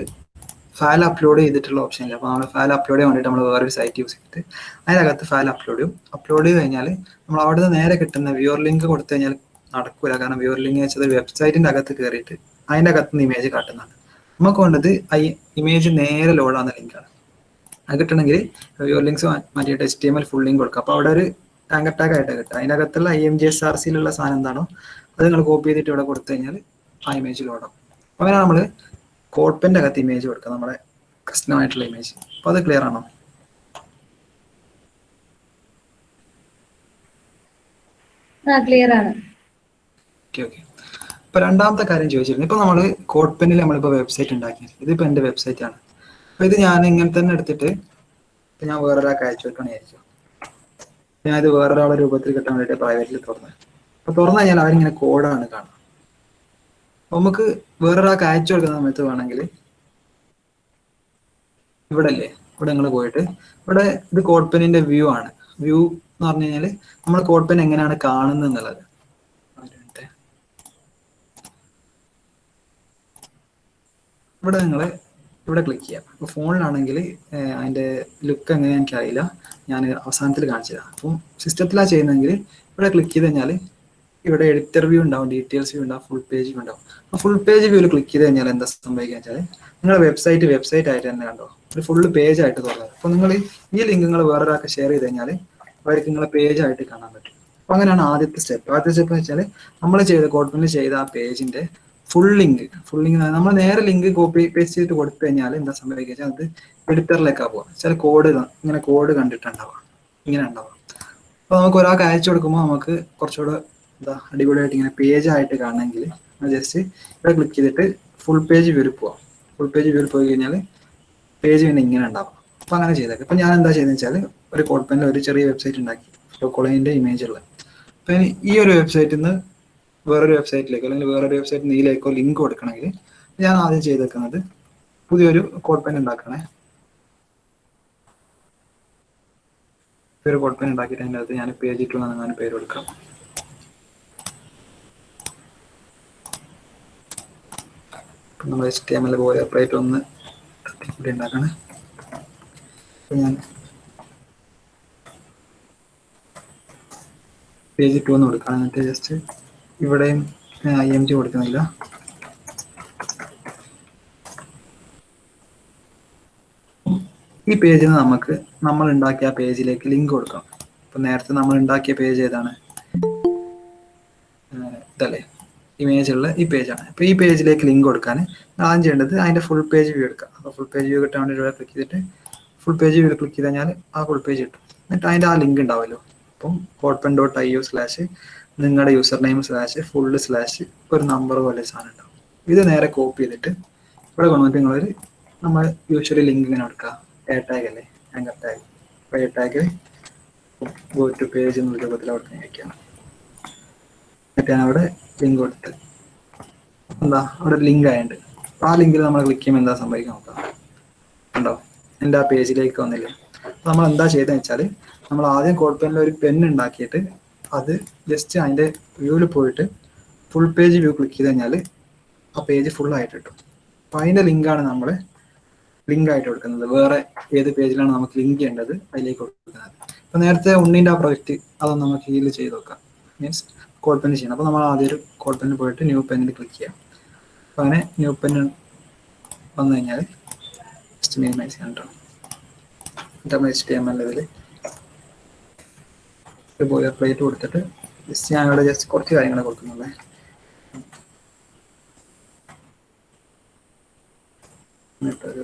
ഫയൽ അപ്ലോഡ് ചെയ്തിട്ടുള്ള ഓപ്ഷൻ ഇല്ല. അപ്പോൾ നമ്മൾ ഫയൽ അപ്ലോഡ് ചെയ്യാൻ വേണ്ടിയിട്ട് നമ്മൾ വേറൊരു സൈറ്റ് യൂസ് ചെയ്തിട്ട് അതിനകത്ത് ഫയൽ അപ്ലോഡ് ചെയ്യും. അപ്ലോഡ് ചെയ്ത് കഴിഞ്ഞാൽ നമ്മൾ അവിടെ നിന്ന് നേരെ കിട്ടുന്ന വ്യൂവർ ലിങ്ക് കൊടുത്തു കഴിഞ്ഞാൽ നടക്കൂല. കാരണം വ്യൂവർ ലിങ്ക് വെച്ചത് വെബ്സൈറ്റിന്റെ അകത്ത് കയറിയിട്ട് അതിന്റെ അകത്ത് നിന്ന് ഇമേജ് കാട്ടുന്നതാണ്. നമുക്ക് വേണ്ടത് ഇമേജ് നേരെ ലോഡാകുന്ന ലിങ്കാണ്. അത് കിട്ടണമെങ്കിൽ വ്യൂവർ ലിങ്ക്സ് മാറ്റിയിട്ട് HTML ഫുൾ ലിങ്ക് കൊടുക്കുക. അപ്പോൾ അവിടെ ഒരു ആങ്കർ ടാഗ് ആയിട്ട് കിട്ടുക. അതിനകത്തുള്ള IMG SRCയിലുള്ള സാധനം എന്താണോ അത് നിങ്ങൾ കോപ്പി ചെയ്തിട്ട് ഇവിടെ കൊടുത്തു കഴിഞ്ഞാൽ ആ ഇമേജ് ലോഡാവും. അങ്ങനെ നമ്മൾ കോഡ് പെൻ്റെ അകത്ത് ഇമേജ് കൊടുക്കുക, നമ്മുടെ കസ്റ്റമായിട്ടുള്ള ഇമേജ്. അപ്പോൾ അത് ക്ലിയർ ആണോ? ക്ലിയർ ആണ്. Okay okay. ഇപ്പൊ രണ്ടാമത്തെ കാര്യം ചോദിച്ചിരുന്നു. ഇപ്പൊ നമ്മൾ കോഡ് പെന്നിൽ നമ്മളിപ്പോ വെബ്സൈറ്റ് ഉണ്ടാക്കി. ഇതിപ്പോ എന്റെ വെബ്സൈറ്റ് ആണ്. അപ്പൊ ഇത് ഞാൻ ഇങ്ങനെ തന്നെ എടുത്തിട്ട് ഞാൻ വേറൊരാൾക്ക് അയച്ചു വെക്കണമായിരിക്കും. ഞാൻ ഇത് വേറൊരാളെ രൂപത്തിൽ കിട്ടാൻ വേണ്ടിയിട്ട് പ്രൈവറ്റിൽ തുറന്നത്. അപ്പൊ തുറന്നു കഴിഞ്ഞാൽ അവരിങ്ങനെ കോഡാണ് കാണുക. അപ്പൊ നമുക്ക് വേറൊരാൾക്ക് അയച്ചു കൊടുക്കുന്ന സമയത്ത് വേണമെങ്കിൽ ഇവിടെ അല്ലേ, ഇവിടെ നിങ്ങൾ പോയിട്ട് ഇവിടെ ഇത് കോഡ് പെന്നിന്റെ വ്യൂ ആണ്. വ്യൂ എന്ന് പറഞ്ഞു കഴിഞ്ഞാൽ നമ്മൾ കോഡ് പെൻ എങ്ങനെയാണ് കാണുന്നത് എന്നുള്ളത്. ഇവിടെ നിങ്ങൾ ഇവിടെ ക്ലിക്ക് ചെയ്യാം. അപ്പോൾ ഫോണിലാണെങ്കിൽ അതിൻ്റെ ലുക്ക് എങ്ങനെയാണെന്ന് എനിക്കറിയില്ല, ഞാൻ അവസാനത്തിൽ കാണിച്ചു തരാം. അപ്പം സിസ്റ്റത്തിലാണ് ചെയ്യുന്നതെങ്കിൽ ഇവിടെ ക്ലിക്ക് ചെയ്ത് കഴിഞ്ഞാൽ ഇവിടെ എഡിറ്റർ വ്യൂ ഉണ്ടാവും, ഡീറ്റെയിൽസ് വ്യൂ ഉണ്ടാവും, ഫുൾ പേജ് വ്യൂ ഉണ്ടാവും. അപ്പോൾ ഫുൾ പേജ് വ്യൂവിൽ ക്ലിക്ക് ചെയ്ത് കഴിഞ്ഞാൽ എന്താ സംഭവിക്കുക വെച്ചാൽ നിങ്ങളുടെ വെബ്സൈറ്റ് ആയിട്ട് തന്നെ കണ്ടോ ഒരു ഫുള്ള് പേജ് ആയിട്ട് തുറന്നത്. അപ്പോൾ നിങ്ങൾ ഈ ലിങ്ക് നിങ്ങൾ വേറൊരാൾക്ക് ഷെയർ ചെയ്ത് കഴിഞ്ഞാൽ അവർക്ക് നിങ്ങളെ പേജ് ആയിട്ട് കാണാൻ പറ്റും. അപ്പോൾ അങ്ങനെയാണ് ആദ്യത്തെ സ്റ്റെപ്പ്. ആദ്യത്തെ സ്റ്റെപ്പ് എന്ന് വെച്ചാൽ നമ്മൾ ചെയ്ത കോഡ് പെനിൽ ചെയ്ത ആ പേജിന്റെ ഫുൾ ലിങ്ക് നമ്മൾ നേരെ ലിങ്ക് കോപ്പി പേസ്റ്റ് ചെയ്തിട്ട് കൊടുത്തു കഴിഞ്ഞാൽ എന്താ സംഭവിക്കുക വെച്ചാൽ അത് എഡിറ്ററിലേക്കാണ് പോവുക. ചില കോഡ് ഇങ്ങനെ കോഡ് കണ്ടിട്ടുണ്ടാവുക, ഇങ്ങനെ ഉണ്ടാവുക. അപ്പോൾ നമുക്ക് ഒരാൾക്ക് അയച്ചു കൊടുക്കുമ്പോൾ നമുക്ക് കുറച്ചുകൂടെ എന്താ അടിപൊളിയായിട്ട് ഇങ്ങനെ പേജ് ആയിട്ട് കാണണമെങ്കിൽ ജസ്റ്റ് ഇവിടെ ക്ലിക്ക് ചെയ്തിട്ട് ഫുൾ പേജ് വ്യൂവിൽ പോവാം. ഫുൾ പേജ് വ്യൂവിൽ പോയി കഴിഞ്ഞാൽ പേജ് പിന്നെ ഇങ്ങനെ ഉണ്ടാവും. അപ്പോൾ അങ്ങനെ ചെയ്തേക്കാം. അപ്പോൾ ഞാൻ എന്താ ചെയ്തതെന്ന് വെച്ചാൽ ഒരു കോഡ് പെനിൽ ഒരു ചെറിയ വെബ്സൈറ്റ് ഉണ്ടാക്കി, കൊളൈൻ്റെ ഇമേജ് ഉള്ളത്. അപ്പം ഈ ഒരു വെബ്സൈറ്റിൽ നിന്ന് വേറൊരു വെബ്സൈറ്റിലേക്കോ അല്ലെങ്കിൽ വേറൊരു വെബ്സൈറ്റ് നീലേക്കോ ലിങ്ക് കൊടുക്കണമെങ്കിൽ ഞാൻ ആദ്യം ചെയ്തേക്കുന്നത് പുതിയൊരു കോഡ് പെൻ ഉണ്ടാക്കണേ. ഒരു കോഡ് പെൻ ഉണ്ടാക്കിയിട്ട് അതിൻ്റെ അകത്ത് ഞാൻ പേജ് 2 എന്നാണ് പേര് കൊടുക്കാം. നമ്മൾ HTML പോലെ അപ്ഡേറ്റ് ഒന്ന് കൂടി ഉണ്ടാക്കണേ. ഞാൻ പേജ് 2 എന്ന് കൊടുക്കാം. എന്നിട്ട് ജസ്റ്റ് ഇവിടെയും IMG കൊടുക്കുന്നില്ല. ഈ പേജിൽ നമുക്ക് നമ്മൾ ഉണ്ടാക്കിയ പേജിലേക്ക് ലിങ്ക് കൊടുക്കാം. അപ്പൊ നേരത്തെ നമ്മൾ ഉണ്ടാക്കിയ പേജ് ഏതാണ്? ഇതല്ലേ, ഇമേജ് ഉള്ള ഈ പേജാണ്. അപ്പൊ ഈ പേജിലേക്ക് ലിങ്ക് കൊടുക്കാൻ ആദ്യം ചെയ്യേണ്ടത് അതിന്റെ ഫുൾ പേജ് വ്യൂ എടുക്കാം. അപ്പൊ ഫുൾ പേജ് വ്യൂ കിട്ടാൻ വേണ്ടി ഇവിടെ ക്ലിക്ക് ചെയ്തിട്ട് ഫുൾ പേജ് വ്യൂ ക്ലിക്ക് ചെയ്ത് കഴിഞ്ഞാൽ ആ ഫുൾ പേജ് കിട്ടും. എന്നിട്ട് അതിന്റെ ആ ലിങ്ക് ഉണ്ടാവുമല്ലോ. അപ്പം codepen.io/ നിങ്ങളുടെ യൂസർ നെയിം /full/ ഒരു നമ്പർ പോലെ സാധനം ഉണ്ടാവും. ഇത് നേരെ കോപ്പി ചെയ്തിട്ട് ഇവിടെ കൊണ്ടുവന്നിട്ട് നിങ്ങളൊരു നമ്മൾ യൂഷ്വലി ലിങ്ക് ഇങ്ങനെ കൊടുക്കുക. എ ടാഗ് അല്ലേ, ആങ്കർ ടാഗ്. അപ്പോൾ A tag go to page എന്നുള്ള രൂപത്തിൽ അവിടെ വയ്ക്കുകയാണ്. എന്നിട്ട് ഞാൻ അവിടെ ലിങ്ക് കൊടുത്ത് എന്താ അവിടെ ലിങ്ക് ആയിട്ടുണ്ട്. അപ്പോൾ ആ ലിങ്കിൽ നമ്മൾ ക്ലിക്ക് ചെയ്യുമ്പോൾ എന്താ സംഭവിക്കാൻ നോക്കാം. ഉണ്ടോ, എൻ്റെ ആ പേജിലേക്ക് വന്നില്ലേ. അപ്പോൾ നമ്മൾ എന്താ ചെയ്തതെന്ന് വെച്ചാൽ നമ്മൾ ആദ്യം കോഡ് പെനിൽ ഒരു പെൻ ഉണ്ടാക്കിയിട്ട് അത് ജസ്റ്റ് അതിൻ്റെ വ്യൂവിൽ പോയിട്ട് ഫുൾ പേജ് വ്യൂ ക്ലിക്ക് ചെയ്ത് കഴിഞ്ഞാൽ ആ പേജ് ഫുൾ ആയിട്ട് കിട്ടും. അപ്പോൾ അതിൻ്റെ ലിങ്കാണ് നമ്മൾ ലിങ്ക് ആയിട്ട് കൊടുക്കുന്നത്. വേറെ ഏത് പേജിലാണ് നമുക്ക് ലിങ്ക് ചെയ്യേണ്ടത് അതിലേക്ക് കൊടുക്കുന്നത്. അപ്പോൾ നേരത്തെ ഉണ്ണീൻ്റെ ആ പ്രൊജക്റ്റ് അതൊന്ന് നമുക്ക് ഹീൽ ചെയ്ത് നോക്കാം. മീൻസ് കോഡ് പെൻ ചെയ്യണം. അപ്പോൾ നമ്മൾ ആദ്യം ഒരു കോഡ് പെന്നിൽ പോയിട്ട് ന്യൂ പെന്നിൽ ക്ലിക്ക് ചെയ്യാം. അപ്പോൾ അങ്ങനെ ന്യൂ പെൻ വന്നു കഴിഞ്ഞാൽ ജസ്റ്റ് മിനിമൈസ് ചെയ്യാൻ കേട്ടോ. എന്നിട്ട് HTML ഇതിൽ ഒരു ബോയിലർ പ്ലേറ്റ് കൊടുത്തിട്ട് ജസ്റ്റ് ഞാൻ ഇവിടെ ജസ്റ്റ് കുറച്ച് കാര്യങ്ങൾ കൊടുക്കുന്നുള്ളേ. എന്നിട്ടൊരു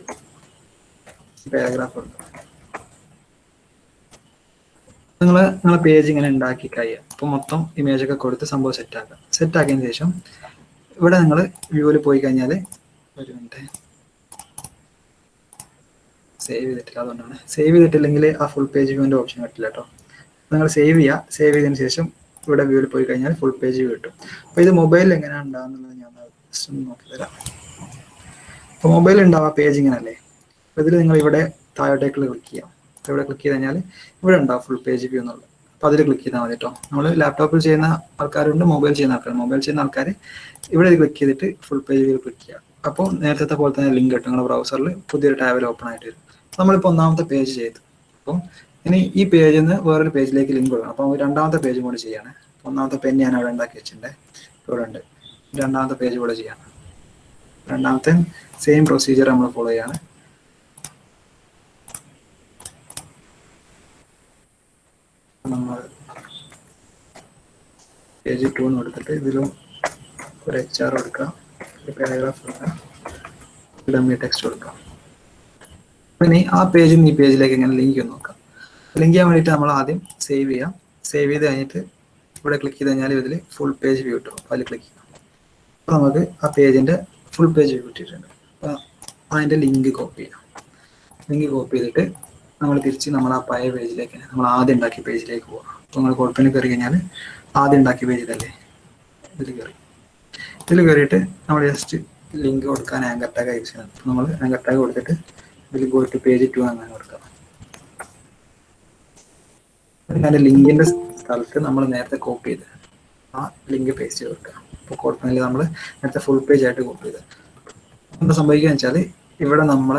പാരഗ്രാഫ് കൊടുക്കും. നിങ്ങളെ പേജ് ഇങ്ങനെ ഉണ്ടാക്കി കഴിയുക. അപ്പോൾ മൊത്തം ഇമേജ് ഒക്കെ കൊടുത്ത് സംഭവം സെറ്റാക്കുക. സെറ്റാക്കിയതിന് ശേഷം ഇവിടെ നിങ്ങൾ വ്യൂവിൽ പോയി കഴിഞ്ഞാൽ ഒരു മിനിറ്റ് സേവ് ചെയ്തിട്ടില്ല, അതുകൊണ്ടാണ്. സേവ് ചെയ്തിട്ടില്ലെങ്കിൽ ആ ഫുൾ പേജ് വ്യൂവിൻ്റെ ഓപ്ഷൻ കിട്ടില്ല കേട്ടോ. നിങ്ങൾ സേവ് ചെയ്യുക. സേവ് ചെയ്തതിന് ശേഷം ഇവിടെ വ്യൂവിൽ പോയി കഴിഞ്ഞാൽ ഫുൾ പേജ് വ്യൂ കിട്ടും. അപ്പോൾ ഇത് മൊബൈലിൽ എങ്ങനെയാണ് ഉണ്ടാകുന്നത് ഞാൻ ജസ്റ്റ് ഒന്ന് നോക്കി തരാം. അപ്പോൾ മൊബൈലിൽ ഉണ്ടാവുക പേജ് ഇങ്ങനല്ലേ. അപ്പോൾ ഇതിൽ നിങ്ങൾ ഇവിടെ താഴോട്ടേക്ക് ക്ലിക്ക് ചെയ്യാം. ഇവിടെ ക്ലിക്ക് ചെയ്ത് കഴിഞ്ഞാൽ ഇവിടെ ഉണ്ടാവും ഫുൾ പേജ് വ്യൂ എന്നുള്ളത്. അപ്പോൾ അതിൽ ക്ലിക്ക് ചെയ്താൽ മതി കേട്ടോ. നമ്മൾ ലാപ്ടോപ്പിൽ ചെയ്യുന്ന ആൾക്കാരുണ്ട്, മൊബൈൽ ചെയ്യുന്ന ആൾക്കാർ. മൊബൈൽ ചെയ്യുന്ന ആൾക്കാർ ഇവിടെ ക്ലിക്ക് ചെയ്തിട്ട് ഫുൾ പേജ് വ്യൂ ക്ലിക്ക് ചെയ്യുക. അപ്പോൾ നേരത്തെ പോലെ തന്നെ ലിങ്ക് കിട്ടും. നിങ്ങളുടെ ബ്രൗസറിൽ പുതിയൊരു ടാബിൽ ഓപ്പൺ ആയിട്ട് വരും. നമ്മളിപ്പോൾ ഒന്നാമത്തെ പേജ് ചെയ്തു. അപ്പം ഇനി ഈ പേജിൽ നിന്ന് വേറൊരു പേജിലേക്ക് ലിങ്ക് കൊടുക്കണം. അപ്പോൾ രണ്ടാമത്തെ പേജും കൂടി ചെയ്യാണ്. ഒന്നാമത്തെ പെൻ ഞാൻ അവിടെ ഉണ്ടാക്കി വെച്ചിട്ടുണ്ട്, ഇവിടെ ഉണ്ട്. രണ്ടാമത്തെ പേജ് കൂടെ ചെയ്യാണ്. രണ്ടാമത്തെ സെയിം പ്രൊസീജിയർ നമ്മൾ ഫോളോ ചെയ്യാണ്. നമ്മൾ പേജ് 2 കൊടുത്തിട്ട് ഇതിലും ഒരു HR കൊടുക്കാം, ഒരു പാരഗ്രാഫ് കൊടുക്കാം, ഡമ്മി ടെക്സ്റ്റ് കൊടുക്കാം. പിന്നെ ആ പേജിൽ നിന്ന് ഈ പേജിലേക്ക് ഇങ്ങനെ ലിങ്ക് ഒന്ന് നോക്കാം. ലിങ്ക് ചെയ്യാൻ വേണ്ടിയിട്ട് നമ്മൾ ആദ്യം സേവ് ചെയ്യാം. സേവ് ചെയ്ത് കഴിഞ്ഞിട്ട് ഇവിടെ ക്ലിക്ക് ചെയ്ത് കഴിഞ്ഞാൽ ഇതിൽ ഫുൾ പേജ് വ്യൂ കിട്ടും. അപ്പോൾ അതിൽ ക്ലിക്ക് ചെയ്യാം. അപ്പോൾ നമുക്ക് ആ പേജിൻ്റെ ഫുൾ പേജ് വ്യൂ കിട്ടിയിട്ടുണ്ട്. അപ്പോൾ അതിൻ്റെ ലിങ്ക് കോപ്പി ചെയ്യാം. ലിങ്ക് കോപ്പി ചെയ്തിട്ട് നമ്മൾ തിരിച്ച് നമ്മൾ ആ പഴയ പേജിലേക്ക്, നമ്മൾ ആദ്യം ഉണ്ടാക്കിയ പേജിലേക്ക് പോകാം. അപ്പോൾ നിങ്ങൾ കുഴപ്പമില്ല കയറി കഴിഞ്ഞാൽ ആദ്യം ഉണ്ടാക്കിയ പേജ് ഇതല്ലേ, ഇതിൽ കയറി. ഇതിൽ കയറിയിട്ട് നമ്മൾ ജസ്റ്റ് ലിങ്ക് കൊടുക്കാൻ ആങ്കർ ടാഗ് യൂസ് ചെയ്യണം. അപ്പോൾ നമ്മൾ ആങ്കർ ടാഗ് കൊടുത്തിട്ട് ഇതിൽ പോയിട്ട് പേജ് 2 അങ്ങനെ കൊടുക്കാം. അതിൻ്റെ ലിങ്കിൻ്റെ സ്ഥലത്ത് നമ്മൾ നേരത്തെ കോപ്പി ചെയ്ത് ആ ലിങ്ക് പേസ്റ്റ് ചെയ്ത് കൊടുക്കാം. അപ്പോൾ കുഴപ്പമില്ല, നമ്മൾ നേരത്തെ ഫുൾ പേജ് ആയിട്ട് കോപ്പി ചെയ്ത് എന്താ സംഭവിക്കുക വെച്ചാൽ ഇവിടെ നമ്മൾ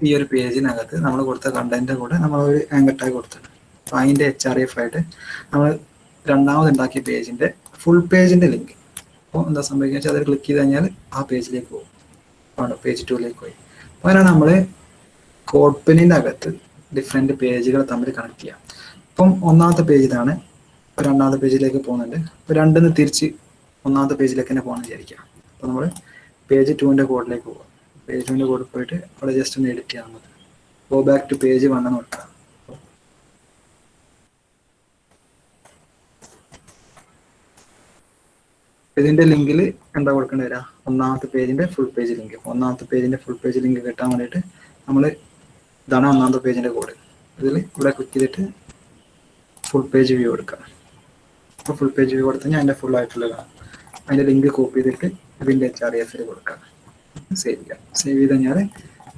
ഈ ഒരു പേജിനകത്ത് നമ്മൾ കൊടുത്ത കണ്ടന്റ് കൂടെ നമ്മളൊരു ആങ്കർ ടാഗ് കൊടുത്തിട്ടുണ്ട്. അപ്പോൾ അതിൻ്റെ HRF ആയിട്ട് നമ്മൾ രണ്ടാമത് ഉണ്ടാക്കിയ പേജിൻ്റെ ഫുൾ പേജിൻ്റെ ലിങ്ക്. അപ്പോൾ എന്താ സംഭവിക്കുക വെച്ചാൽ അതിൽ ക്ലിക്ക് ചെയ്ത് കഴിഞ്ഞാൽ ആ പേജിലേക്ക് പോകും. ആണ് പേജ് 2ലേക്ക് പോയി. അപ്പോൾ അങ്ങനെയാണ് നമ്മൾ കോഡ് പെന്നിൻ്റെ അകത്ത് ഡിഫറെൻറ്റ് പേജുകൾ തമ്മിൽ കണക്ട് ചെയ്യാം. ഇപ്പം ഒന്നാമത്തെ പേജ് ഇതാണ്, രണ്ടാമത്തെ പേജിലേക്ക് പോകുന്നുണ്ട്. അപ്പോൾ രണ്ടിന്ന് തിരിച്ച് ഒന്നാമത്തെ പേജിലേക്ക് തന്നെ പോകണമെന്ന് വിചാരിക്കാം. അപ്പോൾ നമ്മൾ പേജ് 2ൻ്റെ കോഡിലേക്ക് പോകാം. പേജ് 2ൻ്റെ കോഡിൽ പോയിട്ട് അവിടെ ജസ്റ്റ് ഒന്ന് എഡിറ്റ് ചെയ്യാൻ മതി. ഗോ ബാക്ക് ടു പേജ് 1 എന്ന് കൊടുക്കാം. ഇതിൻ്റെ ലിങ്കിൽ എന്താ കൊടുക്കേണ്ടി വരിക, ഒന്നാമത്തെ പേജിൻ്റെ ഫുൾ പേജ് ലിങ്ക്. ഒന്നാമത്തെ പേജിൻ്റെ ഫുൾ പേജ് ലിങ്ക് കിട്ടാൻ വേണ്ടിയിട്ട് നമ്മൾ ഇതാണ് ഒന്നാമത്തെ പേജിൻ്റെ കോഡ്. ഇതിൽ ഇവിടെ ക്ലിക്ക് ചെയ്തിട്ട് ഫുൾ പേജ് വ്യൂ കൊടുക്കാം. അപ്പോൾ ഫുൾ പേജ് വ്യൂ കൊടുത്തു കഴിഞ്ഞാൽ അതിൻ്റെ ഫുൾ ആയിട്ടുള്ളതാണ്. അതിൻ്റെ ലിങ്ക് കോപ്പി ചെയ്തിട്ട് ഇതിൻ്റെ HRFൽ കൊടുക്കാം. സേവ് ചെയ്യാം. സേവ് ചെയ്ത് കഴിഞ്ഞാൽ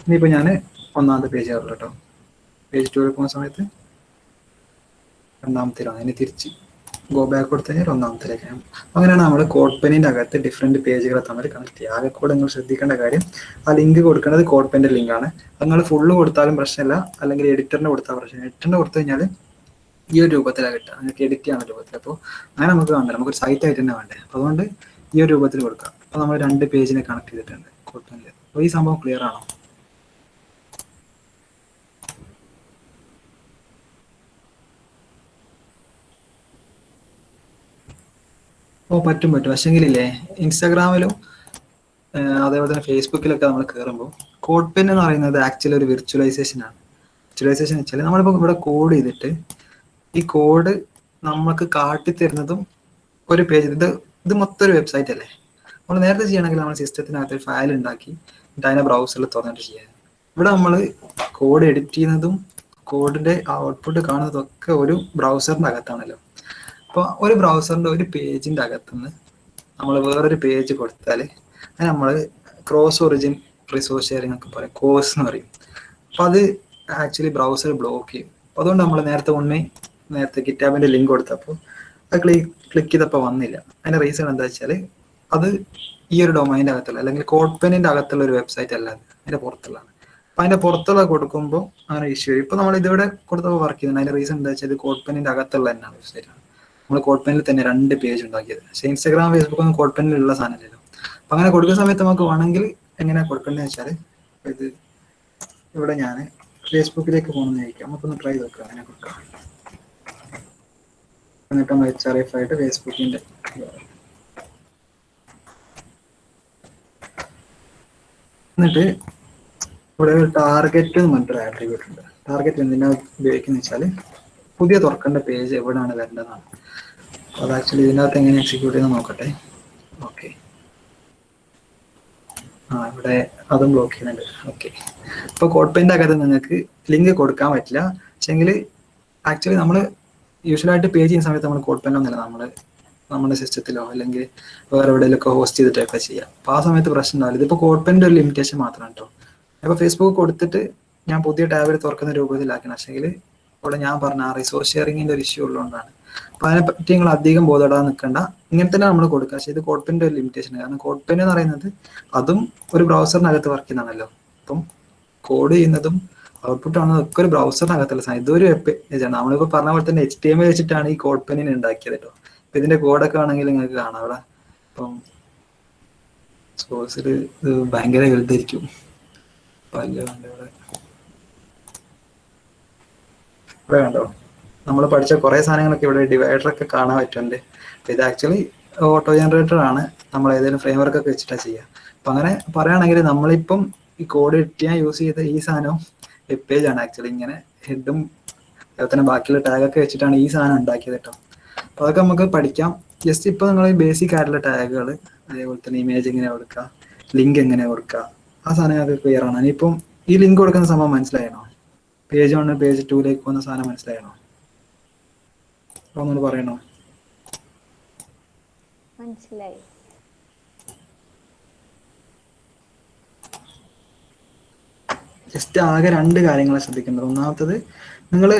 ഇനിയിപ്പോൾ ഞാൻ ഒന്നാമത്തെ പേജ് ആവുള്ളൂ കേട്ടോ. പേജ് 2 പോകുന്ന സമയത്ത് രണ്ടാമത്തേലാണ്. ഇനി തിരിച്ച് ഗോ ബാക്ക് കൊടുത്തു കഴിഞ്ഞാൽ ഒന്നാമത്തേക്കാണ്. അങ്ങനെയാണ് നമ്മൾ കോഡ് പെന്നിൻ്റെ അകത്ത് ഡിഫറെൻറ്റ് പേജുകളെ തമ്മിൽ കണക്ട് ചെയ്യുക. ആകെ കൂടെ നിങ്ങൾ ശ്രദ്ധിക്കേണ്ട കാര്യം, ആ ലിങ്ക് കൊടുക്കേണ്ടത് കോഡ് പെന്നിൻ്റെ ലിങ്കാണ്. നിങ്ങൾ ഫുള്ള് കൊടുത്താലും പ്രശ്നമില്ല, അല്ലെങ്കിൽ എഡിറ്ററിന് കൊടുത്താൽ പ്രശ്നമില്ല. എഡിറ്ററിന് കൊടുത്തു കഴിഞ്ഞാൽ ഈ ഒരു രൂപത്തിലാണ് കിട്ടുക, നിങ്ങൾക്ക് എഡിറ്റ് ചെയ്യാൻ രൂപത്തിൽ. അപ്പോൾ അങ്ങനെ നമുക്ക് വേണ്ട, നമുക്കൊരു സൈറ്റ് ആയിട്ട് തന്നെ വേണ്ടേ. അപ്പോൾ അതുകൊണ്ട് ഈ ഒരു രൂപത്തിൽ കൊടുക്കാം. അപ്പോൾ നമ്മൾ 2 പേജിനെ കണക്ട് ചെയ്തിട്ടുണ്ട് കോഡ് പെന്നിൽ. അപ്പോൾ ഈ സംഭവം ക്ലിയർ ആണോ? ഓ പറ്റും. പക്ഷെങ്കിലില്ലേ, ഇൻസ്റ്റാഗ്രാമിലും അതേപോലെ തന്നെ ഫേസ്ബുക്കിലൊക്കെ നമ്മൾ കയറുമ്പോൾ കോഡ് പെൻ എന്ന് പറയുന്നത് ആക്ച്വലി ഒരു വിർച്വലൈസേഷൻ ആണ്. വിർച്വലൈസേഷൻ വെച്ചാൽ നമ്മളിപ്പോൾ ഇവിടെ കോഡ് ചെയ്തിട്ട് ഈ കോഡ് നമുക്ക് കാട്ടിത്തരുന്നതും ഒരു പേജ്. ഇത് മൊത്തം ഒരു വെബ്സൈറ്റ് അല്ലേ. നമ്മൾ നേരത്തെ ചെയ്യണമെങ്കിൽ നമ്മൾ സിസ്റ്റത്തിനകത്ത് ഒരു ഫയൽ ഉണ്ടാക്കി എന്നിട്ട് അതിനെ ബ്രൗസറിൽ തുറന്നിട്ട് ചെയ്യാൻ. ഇവിടെ നമ്മൾ കോഡ് എഡിറ്റ് ചെയ്യുന്നതും കോഡിൻ്റെ ഔട്ട്പുട്ട് കാണുന്നതൊക്കെ ഒരു ബ്രൗസറിൻ്റെ അകത്താണല്ലോ. അപ്പോൾ ഒരു ബ്രൗസറിൻ്റെ ഒരു പേജിൻ്റെ അകത്തുനിന്ന് നമ്മൾ വേറൊരു പേജ് കൊടുത്താൽ അത് നമ്മൾ ക്രോസ് ഒറിജിൻ റിസോഴ്സ് ഷെയറിംഗ് ഒക്കെ പറയും, കോഴ്സ് എന്ന് പറയും. അപ്പോൾ അത് ആക്ച്വലി ബ്രൗസർ ബ്ലോക്ക് ചെയ്യും. അപ്പോൾ അതുകൊണ്ട് നമ്മൾ നേരത്തെ ഗിറ്റാബിൻ്റെ ലിങ്ക് കൊടുത്തപ്പോൾ അത് ക്ലിക്ക് ചെയ്തപ്പോൾ വന്നില്ല. അതിൻ്റെ റീസൺ എന്താ വെച്ചാൽ അത് ഈ ഒരു ഡൊമൈൻ്റെ അകത്തുള്ള അല്ലെങ്കിൽ കോഡ് പെന്നിൻ്റെ അകത്തുള്ള ഒരു വെബ്സൈറ്റ് അല്ല, അതിൻ്റെ പുറത്തുള്ളതാണ്. അപ്പൊ അതിന്റെ പുറത്തുള്ള കൊടുക്കുമ്പോൾ അങ്ങനെ ഇഷ്യൂ വരും. ഇപ്പൊ നമ്മൾ ഇതിവിടെ കൊടുത്തപ്പോൾ വർക്ക് ചെയ്യുന്നത് അതിന്റെ റീസൺ എന്താ വെച്ചാൽ ഇത് കോഡ് പെന്നിന്റെ അകത്തുള്ള തന്നെയാണ് വെബ്സൈറ്റ്. നമ്മൾ കോഡ് പെന്നിൽ തന്നെ 2 പേജ് ഉണ്ടാക്കിയത്. പക്ഷേ ഇൻസ്റ്റാഗ്രാം ഫേസ്ബുക്ക് ഒന്നും കോഡ് പെന്നിലുള്ള സാധനമല്ലല്ലോ. അപ്പൊ അങ്ങനെ കൊടുക്കുന്ന സമയത്ത് നമുക്ക് വേണമെങ്കിൽ എങ്ങനെയാ കൊടുക്കേണ്ടത് വെച്ചാൽ ഇത് ഇവിടെ ഞാൻ ഫേസ്ബുക്കിലേക്ക് പോകുന്നതായിരിക്കും. നമുക്കൊന്ന് ട്രൈ നോക്കാം അങ്ങനെ കൊടുക്കാം. എന്നിട്ട് നമ്മൾ HRF ആയിട്ട് ഫേസ്ബുക്കിന്റെ എന്നിട്ട് ഇവിടെ ഒരു ടാർഗറ്റ് എന്ന് പറഞ്ഞിട്ടൊരു ആട്രിബ്യൂട്ട് ഉണ്ട്. ടാർഗറ്റ് എന്തിനാ ഉപയോഗിക്കുന്നത് വെച്ചാൽ പുതിയ തുറക്കേണ്ട പേജ് എവിടെയാണ് വരേണ്ടതാണ്. അത് ആക്ച്വലി ഇതിനകത്ത് എങ്ങനെ എക്സിക്യൂട്ട് ചെയ്യുന്നത് നോക്കട്ടെ. ഓക്കെ, ഇവിടെ അതും ബ്ലോക്ക് ചെയ്യുന്നുണ്ട്. ഓക്കെ, ഇപ്പോൾ കോഡ് പെയിന്റ് അകത്ത് നിങ്ങൾക്ക് ലിങ്ക് കൊടുക്കാൻ പറ്റില്ല. പക്ഷെങ്കിൽ ആക്ച്വലി നമ്മൾ യൂഷ്വലായിട്ട് പേജ് ചെയ്യുന്ന സമയത്ത് നമ്മൾ കോഡ് പെൻ ഒന്നുമില്ല, നമ്മുടെ സിസ്റ്റത്തിലോ അല്ലെങ്കിൽ വേറെ എവിടെയെങ്കിലൊക്കെ ഹോസ്റ്റ് ചെയ്തിട്ടൊക്കെ ചെയ്യാം. അപ്പോൾ ആ സമയത്ത് പ്രശ്നം ഉണ്ടാവില്ല. ഇതിപ്പോൾ കോഡ് പെൻ്റെ ഒരു ലിമിറ്റേഷൻ മാത്രമാണ് കേട്ടോ. അപ്പോൾ ഫേസ്ബുക്ക് കൊടുത്തിട്ട് ഞാൻ പുതിയ ടാബിൽ തുറക്കുന്ന രൂപത്തിലാക്കണം. പക്ഷേങ്കിൽ ഇവിടെ ഞാൻ പറഞ്ഞ ആ റിസോഴ്സ് ഷെയറിങ്ങിൻ്റെ ഒരു ഇഷ്യൂ ഉള്ളതുകൊണ്ടാണ്. അപ്പോൾ അതിനെപ്പറ്റി നിങ്ങൾ അധികം ബോധപ്പെടാൻ നിൽക്കേണ്ട, ഇങ്ങനെ തന്നെ നമ്മൾ കൊടുക്കുക. പക്ഷേ ഇത് കോഡ് പെൻ്റെ ഒരു ലിമിറ്റേഷൻ, കാരണം കോഡ് പെൻ എന്ന് പറയുന്നത് അതും ഒരു ബ്രൗസറിനകത്ത് വർക്ക് ചെയ്യുന്നതാണല്ലോ. അപ്പം കോഡ് ചെയ്യുന്നതും ഔട്ട്പുട്ട് ആണെന്നതും ഒക്കെ ഒരു ബ്രൗസറിനകത്തുള്ള സാധനം. ഇതൊരു വെബ് പേജാണ്. നമ്മളിപ്പോൾ പറഞ്ഞ പോലെ തന്നെ HTML വെച്ചിട്ടാണ് ഈ കോഡ് പെന്നിനെ ഉണ്ടാക്കിയത് കേട്ടോ. ഇപ്പം ഇതിന്റെ കോഡൊക്കെ ആണെങ്കിൽ നിങ്ങൾക്ക് കാണാം അവിടെ. ഇപ്പം സോഴ്സിൽ ഇത് ഭയങ്കര വലുതായിരിക്കും. ഇവിടെ കണ്ടോ, നമ്മൾ പഠിച്ച കുറെ സാധനങ്ങളൊക്കെ ഇവിടെ ഡിവൈഡർ ഒക്കെ കാണാൻ പറ്റുന്നുണ്ട്. ഇത് ആക്ച്വലി ഓട്ടോ ജനറേറ്റർ ആണ്, നമ്മൾ ഏതെങ്കിലും ഫ്രെയിം വർക്ക് ഒക്കെ വെച്ചിട്ടാണ് ചെയ്യുക. അപ്പം അങ്ങനെ പറയുകയാണെങ്കിൽ നമ്മളിപ്പം ഈ കോഡ് ചെയ്യാൻ യൂസ് ചെയ്ത ഈ സാധനം വെബ് പേജ് ആണ്. ആക്ച്വലി ഇങ്ങനെ ഹെഡും അതുപോലെ തന്നെ ബാക്കിയുള്ള ടാഗൊക്കെ വെച്ചിട്ടാണ് ഈ സാധനം ഉണ്ടാക്കിയത് കേട്ടോ. അപ്പോൾ അതൊക്കെ നമുക്ക് പഠിക്കാം. ജസ്റ്റ് ഇപ്പോൾ നിങ്ങൾ ബേസിക് ആയിട്ടുള്ള ടാഗുകൾ, അതേപോലെ തന്നെ ഇമേജ് എങ്ങനെ കൊടുക്കുക, ലിങ്ക് എങ്ങനെ കൊടുക്കുക, ആ സാധനങ്ങളൊക്കെ ക്ലിയർ ആണ്. ഇനിയിപ്പം ഈ ലിങ്ക് കൊടുക്കുന്ന സംഭവം മനസ്സിലായണോ? പേജ് 1 പേജ് 2ലേക്ക് പോകുന്ന സാധനം മനസ്സിലായണോ? ഒന്നുകൂടി പറയണോ? മനസ്സിലായി. ജസ്റ്റ് ആകെ 2 കാര്യങ്ങൾ ശ്രദ്ധിക്കേണ്ടത്. ഒന്നാമത്തത്, നിങ്ങൾ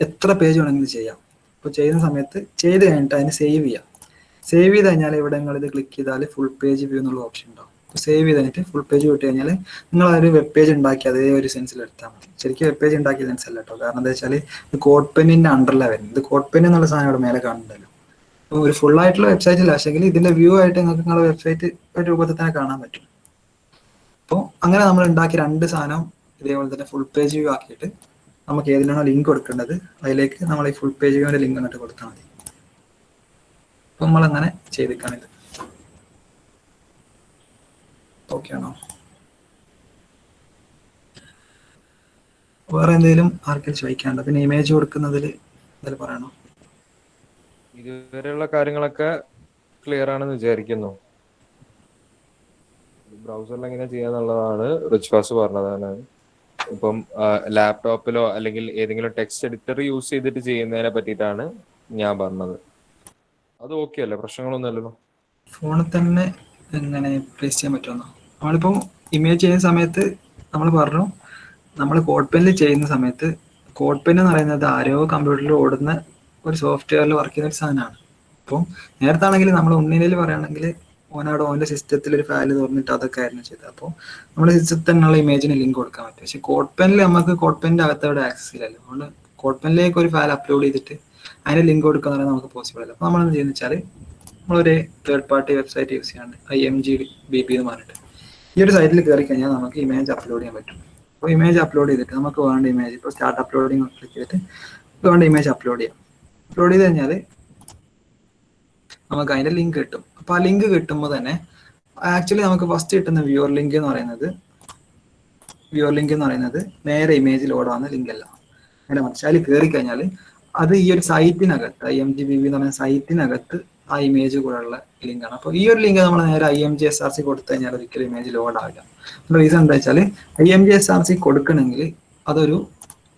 എത്ര പേജ് വേണമെങ്കിലും ചെയ്യാം. ഇപ്പോൾ ചെയ്യുന്ന സമയത്ത് ചെയ്ത് കഴിഞ്ഞിട്ട് അതിന് സേവ് ചെയ്യാം. സേവ് ചെയ്ത് കഴിഞ്ഞാൽ ഇവിടെ നിങ്ങൾ ഇത് ക്ലിക്ക് ചെയ്താൽ ഫുൾ പേജ് വ്യൂ എന്നുള്ള ഓപ്ഷൻ ഉണ്ടാവും. അപ്പോൾ സേവ് ചെയ്ത് കഴിഞ്ഞിട്ട് ഫുൾ പേജ് വിട്ട് കഴിഞ്ഞാൽ നിങ്ങൾ ഒരു വെബ് പേജ് ഉണ്ടാക്കി അതേ ഒരു സെൻസിൽ എടുത്താൽ മതി. ശരിക്കും വെബ് പേജ് ഉണ്ടാക്കിയ സെൻസ് അല്ല കേട്ടോ. കാരണം എന്താ വെച്ചാൽ ഇത് കോഡ് പെന്നിന്റെ അണ്ടറിലാണ് വരുന്നത്. ഇത് കോഡ് പെൻ എന്നുള്ള സാധനം ഇവിടെ മേലെ കാണുന്നുണ്ടല്ലോ. അപ്പോൾ ഒരു ഫുൾ ആയിട്ടുള്ള വെബ്സൈറ്റിൽ പക്ഷേങ്കിൽ ഇതിന്റെ വ്യൂ ആയിട്ട് നിങ്ങൾക്ക് നിങ്ങളുടെ വെബ്സൈറ്റ് ഒരു രൂപത്തിൽ തന്നെ കാണാൻ പറ്റും. അപ്പോൾ അങ്ങനെ നമ്മൾ ഉണ്ടാക്കി 2 സാധനം ഇതേപോലെ തന്നെ ഫുൾ പേജ് വ്യൂ ആക്കിയിട്ട് നമുക്ക് ഏതിനാണോ ലിങ്ക് കൊടുക്കേണ്ടത് അതിലേക്ക് നമ്മൾ ഈ ഫുൾ പേജ് വ്യൂവിന്റെ ലിങ്ക് അങ്ങോട്ട് കൊടുത്താൽ മതി. അപ്പോൾ നമ്മളങ്ങനെ ചെയ്തിക്കാണിത്. ഓക്കെ ആണോ? വേറെ എന്തെങ്കിലും ആർക്കും ചോദിക്കാനുണ്ടോ? പിന്നെ ഇമേജ് കൊടുക്കുന്നതിൽ എന്തെങ്കിലും പറയണോ? ഇതുവരെയുള്ള കാര്യങ്ങളൊക്കെ ക്ലിയർ ആണെന്ന് വിചാരിക്കുന്നു. ബ്രൗസറിൽ എങ്ങനെ ചെയ്യാന്നുള്ളതാണ് റിച്ച്വാസ് പറഞ്ഞതാണ്. ഇപ്പം ലാപ്ടോപ്പിലോ അല്ലെങ്കിൽ ഏതെങ്കിലും ടെക്സ്റ്റ് എഡിറ്റർ യൂസ് ചെയ്തിട്ട് ചെയ്യുന്നതിനെ പറ്റിയിട്ടാണ് ഞാൻ പറഞ്ഞത്. അത് ഓക്കെ അല്ലേ? പ്രശ്നങ്ങളൊന്നുമല്ലല്ലോ? ഫോണിൽ തന്നെ എങ്ങനെ പ്ലേസ് ചെയ്യാൻ പറ്റുമെന്നോ? നമ്മളിപ്പോൾ ഇമേജ് ചെയ്യുന്ന സമയത്ത് നമ്മൾ പറഞ്ഞു, നമ്മൾ കോഡ് പെന്നിൽ ചെയ്യുന്ന സമയത്ത് കോഡ് പെൻ എന്ന് പറയുന്നത് ആരോ കമ്പ്യൂട്ടറിൽ ഓടുന്ന ഒരു സോഫ്റ്റ്വെയറിൽ വർക്ക് ചെയ്യുന്ന ഒരു സാധനമാണ്. അപ്പം നേരത്താണെങ്കിൽ നമ്മൾ ഉണ്ണിനിൽ പറയുകയാണെങ്കിൽ ഓനവിടെ ഓൻ്റെ സിസ്റ്റത്തിൽ ഒരു ഫയൽ തുറന്നിട്ട് അതൊക്കെ ആയിരുന്നു ചെയ്തത്. അപ്പോൾ നമ്മുടെ സിസ്റ്റത്തിൽ തന്നെയുള്ള ഇമേജിന് ലിങ്ക് കൊടുക്കാൻ പറ്റും. പക്ഷേ കോഡ് പെനിൽ നമുക്ക് കോഡ് പെനിൻ്റെ അകത്ത് അവിടെ ആക്സസ് ഇല്ലല്ലോ. അതുകൊണ്ട് കോഡ് പെനിലേക്ക് ഒരു ഫയൽ അപ്ലോഡ് ചെയ്തിട്ട് അതിന് ലിങ്ക് കൊടുക്കുക എന്ന് പറയുന്നത് നമുക്ക് പോസിബിൾ അല്ല. അപ്പോൾ നമ്മളെന്ത് ചെയ്യുന്നത് വെച്ചാൽ നമ്മളൊരു തേർഡ് പാർട്ടി വെബ്സൈറ്റ് യൂസ് ചെയ്യാണ്ട് IMGBP എന്ന് പറഞ്ഞിട്ട് ഈ ഒരു സൈറ്റിൽ കയറി കഴിഞ്ഞാൽ നമുക്ക് ഇമേജ് അപ്ലോഡ് ചെയ്യാൻ പറ്റും. അപ്പോൾ ഇമേജ് അപ്ലോഡ് ചെയ്തിട്ട് നമുക്ക് വേണ്ട ഇമേജ് ഇപ്പോൾ സ്റ്റാർട്ട് അപ്ലോഡിങ് ക്ലിക്ക് ചെയ്തിട്ട് വേണ്ട ഇമേജ് അപ്ലോഡ് ചെയ്യാം. അപ്ലോഡ് ചെയ്ത് കഴിഞ്ഞാൽ നമുക്ക് അതിൻ്റെ ലിങ്ക് കിട്ടും. അപ്പോൾ ആ ലിങ്ക് കിട്ടുമ്പോൾ തന്നെ ആക്ച്വലി നമുക്ക് ഫസ്റ്റ് കിട്ടുന്ന വ്യൂവർ ലിങ്ക് എന്ന് പറയുന്നത് നേരെ ഇമേജ് ലോഡ് ആവുന്ന ലിങ്ക് അല്ല. നേരെ മറിച്ച് അതിൽ കയറി കഴിഞ്ഞാൽ അത് ഈ ഒരു സൈറ്റിനകത്ത് IMGBP എന്ന് പറയുന്ന സൈറ്റിനകത്ത് ആ ഇമേജ് കൂടെ ഉള്ള ലിങ്കാണ്. അപ്പോൾ ഈ ഒരു ലിങ്ക് നമ്മൾ നേരെ IMGSRC കൊടുത്തു കഴിഞ്ഞാൽ ഒരിക്കലും ഇമേജ് ലോഡ് ആവില്ല. റീസൺ എന്താ വെച്ചാൽ IMGSRC കൊടുക്കണമെങ്കിൽ അതൊരു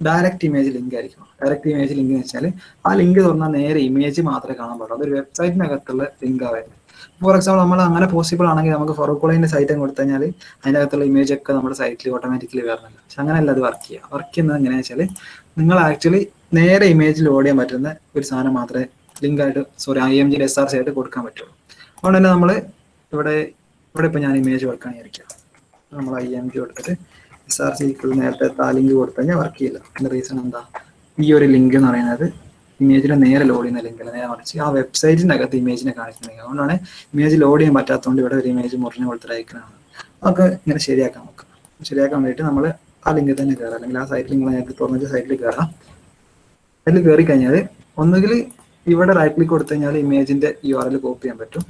ഡയറക്റ്റ് ഇമേജ് ലിങ്ക് ആയിരിക്കും. ഡയറക്റ്റ് ഇമേജ് ലിങ്ക് എന്ന് വെച്ചാൽ ആ ലിങ്ക് തുറന്നാൽ നേരെ ഇമേജ് മാത്രമേ കാണാൻ പാടുള്ളൂ. അതൊരു വെബ്സൈറ്റിനകത്തുള്ള ലിങ്ക് ആയിരുന്നു. ഫോർ എക്സാമ്പിൾ നമ്മൾ അങ്ങനെ പോസിബിൾ ആണെങ്കിൽ നമുക്ക് ഫറൂഖ് സൈറ്റ് കൊടുത്തു കഴിഞ്ഞാൽ അതിൻ്റെ അകത്തുള്ള ഇമേജ് ഒക്കെ നമ്മുടെ സൈറ്റിൽ ഓട്ടോമാറ്റിക്കലി വരുന്നില്ല. പക്ഷെ അങ്ങനെയല്ല അത് വർക്ക് ചെയ്യുന്നത് എങ്ങനെയാണെന്ന് വെച്ചാൽ നിങ്ങൾ ആക്ച്വലി നേരെ ഇമേജ് ലോഡ് ചെയ്യാൻ പറ്റുന്ന ഒരു സാധനം മാത്രമേ ലിങ്ക് ആയിട്ട് IMGSRC ആയിട്ട് കൊടുക്കാൻ പറ്റുള്ളൂ. അതുകൊണ്ട് തന്നെ നമ്മൾ ഇവിടെ ഇപ്പോൾ ഞാൻ ഇമേജ് വെക്കാൻ വിചാരിക്കാം. നമ്മൾ IMG കൊടുത്തിട്ട് SRC നേരത്തെ ആ ലിങ്ക് കൊടുത്തു കഴിഞ്ഞാൽ വർക്ക് ചെയ്യില്ല. അതിന്റെ റീസൺ എന്താ? ഈ ഒരു ലിങ്ക് എന്ന് പറയുന്നത് ഇമേജിനെ നേരെ ലോഡ് ചെയ്യുന്ന ലിങ്ക് അല്ല, നേരെ മറിച്ച് ആ വെബ്സൈറ്റിന്റെ അകത്ത് ഇമേജിനെ കാണിക്കുന്നത്. അതുകൊണ്ടാണ് ഇമേജ് ലോഡ് ചെയ്യാൻ പറ്റാത്തതുകൊണ്ട് ഇവിടെ ഒരു ഇമേജ് മുറിഞ്ഞു കൊടുത്തിട്ട് അയക്കുന്നതാണ്. അതൊക്കെ ഇങ്ങനെ ശരിയാക്കാൻ നോക്കാം. ശരിയാക്കാൻ വേണ്ടിയിട്ട് നമ്മൾ ആ ലിങ്കിൽ തന്നെ കയറാം, അല്ലെങ്കിൽ ആ സൈറ്റിൽ നിങ്ങൾ നേരത്തെ തുറന്നിട്ട് സൈറ്റിൽ കയറാം. അതിൽ കയറി കഴിഞ്ഞാൽ ഒന്നുകിൽ ഇവിടെ റൈറ്റ് ക്ലിക്ക് കൊടുത്തു കഴിഞ്ഞാൽ ഇമേജിന്റെ URL കോപ്പി ചെയ്യാൻ പറ്റും,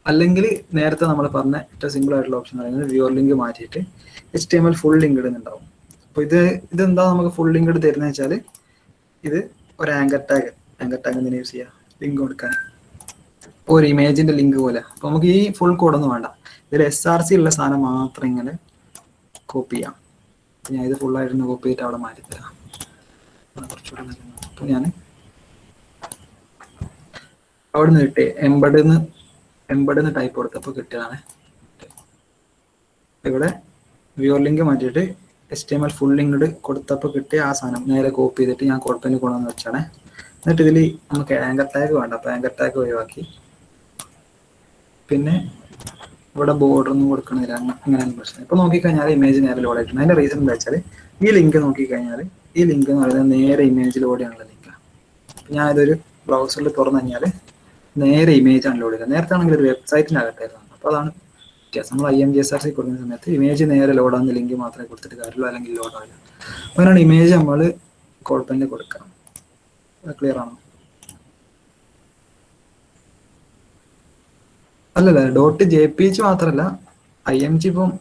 അല്ലെങ്കിൽ നേരത്തെ നമ്മൾ പറഞ്ഞ ഏറ്റവും സിമ്പിൾ ആയിട്ടുള്ള ഓപ്ഷൻ പറയുന്നത് വ്യൂർ ലിങ്ക് മാറ്റിയിട്ട് HTML ഫുൾ ലിങ്ക് ഇടുന്നുണ്ടാവും. അപ്പോൾ ഇതെന്താ നമുക്ക് ഫുൾ ലിങ്ക് തരുന്നത് വെച്ചാൽ ഇത് ഒരു ആങ്കർ ടാഗ് എന്തിനു യൂസ് ചെയ്യാം? ലിങ്ക് കൊടുക്കാൻ, ഒരു ഇമേജിന്റെ ലിങ്ക് പോലെ. അപ്പോൾ നമുക്ക് ഈ ഫുൾ കോഡൊന്നും വേണ്ട, ഇതിൽ SRC ഉള്ള സാധനം മാത്രം ഇങ്ങനെ കോപ്പി ചെയ്യാം. ഞാൻ ഇത് ഫുള്ളായിട്ടൊന്ന് കോപ്പി ചെയ്തിട്ട് അവിടെ മാറ്റി തരാം. കുറച്ചുകൂടെ അപ്പോൾ ഞാൻ അവിടെ നിന്ന് കിട്ടി എംബഡ് ടൈപ്പ് കൊടുത്തപ്പോൾ കിട്ടിയതാണ്. ഇവിടെ വ്യൂർ ലിങ്ക് മാറ്റിയിട്ട് HTML ഫുൾ ലിങ്ക് കൊടുത്തപ്പോൾ കിട്ടിയ ആ സാധനം നേരെ കോപ്പി ചെയ്തിട്ട് ഞാൻ കോഡ്പെന്ന് കൊണ്ടുവന്ന് വെച്ചാണ്. എന്നിട്ട് ഇതിൽ നമുക്ക് ആങ്കർ ടാഗ് വേണ്ട, അപ്പോൾ ആങ്കർ ടാഗ് ഒഴിവാക്കി. പിന്നെ ഇവിടെ ബോർഡർ ഒന്നും കൊടുക്കണില്ല, അങ്ങനെയാണ് പ്രശ്നം. ഇപ്പോൾ നോക്കിക്കഴിഞ്ഞാൽ ഇമേജ് നേരെ ലോഡ് ആയിട്ടുണ്ട്. അതിന്റെ റീസൺ എന്താ വെച്ചാൽ ഈ ലിങ്ക് നോക്കിക്കഴിഞ്ഞാൽ ഈ ലിങ്ക് എന്ന് പറയുന്നത് നേരെ ഇമേജ് ലോഡ് ചെയ്യാനുള്ള ലിങ്കാണ്. ഞാൻ ഇതൊരു ബ്രൗസറിൽ തുറന്നു കഴിഞ്ഞാൽ നേരെ ഇമേജ് ആണ് ലോഡ് ചെയ്യുക. നേരത്തെ ആണെങ്കിൽ ഒരു വെബ്സൈറ്റിനകത്തായിരുന്നു. അപ്പോൾ അതാണ് വ്യത്യാസം. നമ്മൾ IMG/SRC കൊടുക്കുന്ന സമയത്ത് ഇമേജ് നേരെ ലോഡ് ആകുന്ന ലിങ്ക് മാത്രമേ കൊടുത്തിട്ട് കാര്യമുള്ളൂ, അല്ലെങ്കിൽ ലോഡ് ആവില്ല. അങ്ങനെയാണ് ഇമേജ് നമ്മൾ കോഡ്പെന്നിൽ കൊടുക്കാം. ക്ലിയർ ആണോ? അല്ലല്ല, .jpg മാത്രമല്ല, IMG ഇപ്പം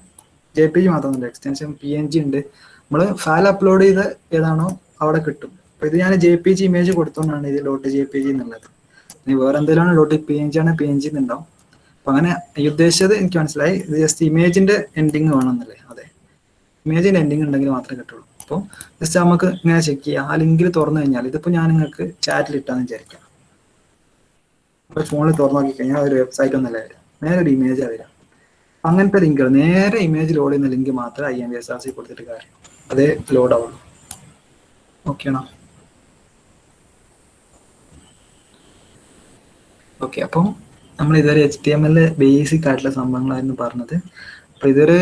JPG മാത്രമല്ല, എക്സ്റ്റൻഷൻ PNG ഉണ്ട്. നമ്മൾ ഫയൽ അപ്ലോഡ് ചെയ്ത് ഏതാണോ അവിടെ കിട്ടും. അപ്പൊ ഇത് ഞാൻ JPG ഇമേജ് കൊടുത്തോണ്ടാണ് ഇത് .jpg എന്നുള്ളത്. ഇനി വേറെ എന്തെങ്കിലും PNG ആണ് PNG എന്നുണ്ടാവും. അപ്പൊ അങ്ങനെ ഈ ഉദ്ദേശിച്ചത് എനിക്ക് മനസ്സിലായി. ഇത് ജസ്റ്റ് ഇമേജിന്റെ എൻഡിങ് വേണമെന്നല്ലേ? അതെ, ഇമേജിന്റെ എൻഡിങ് ഉണ്ടെങ്കിൽ മാത്രമേ കിട്ടുള്ളൂ. അപ്പോൾ ജസ്റ്റ് നമുക്ക് ഇങ്ങനെ ചെക്ക് ചെയ്യാം. ആ ലിങ്കിൽ തുറന്നു കഴിഞ്ഞാൽ ഇതിപ്പോ ഞാൻ നിങ്ങൾക്ക് ചാറ്റിൽ ഇട്ടാന്ന് വിചാരിക്കാം. ഫോണിൽ തുറന്നു നോക്കി കഴിഞ്ഞാൽ ഒരു വെബ്സൈറ്റ് ഒന്നല്ല വരിക, നേരെ ഒരു ഇമേജ് വരിക. അങ്ങനത്തെ ലിങ്കുകൾ, നേരെ ഇമേജ് ലോഡ് ചെയ്യുന്ന ലിങ്ക് മാത്രമേ IMG/SRC കൊടുത്തിട്ട് കാര്യം, അതേ ലോഡ് ആവുള്ളൂ. ഓക്കെ ആണോ? ഓക്കെ, അപ്പം നമ്മൾ ഇതുവരെ HTML ബേസിക് ആയിട്ടുള്ള സംഭവങ്ങളായിരുന്നു പറഞ്ഞത്. അപ്പൊ ഇതുവരെ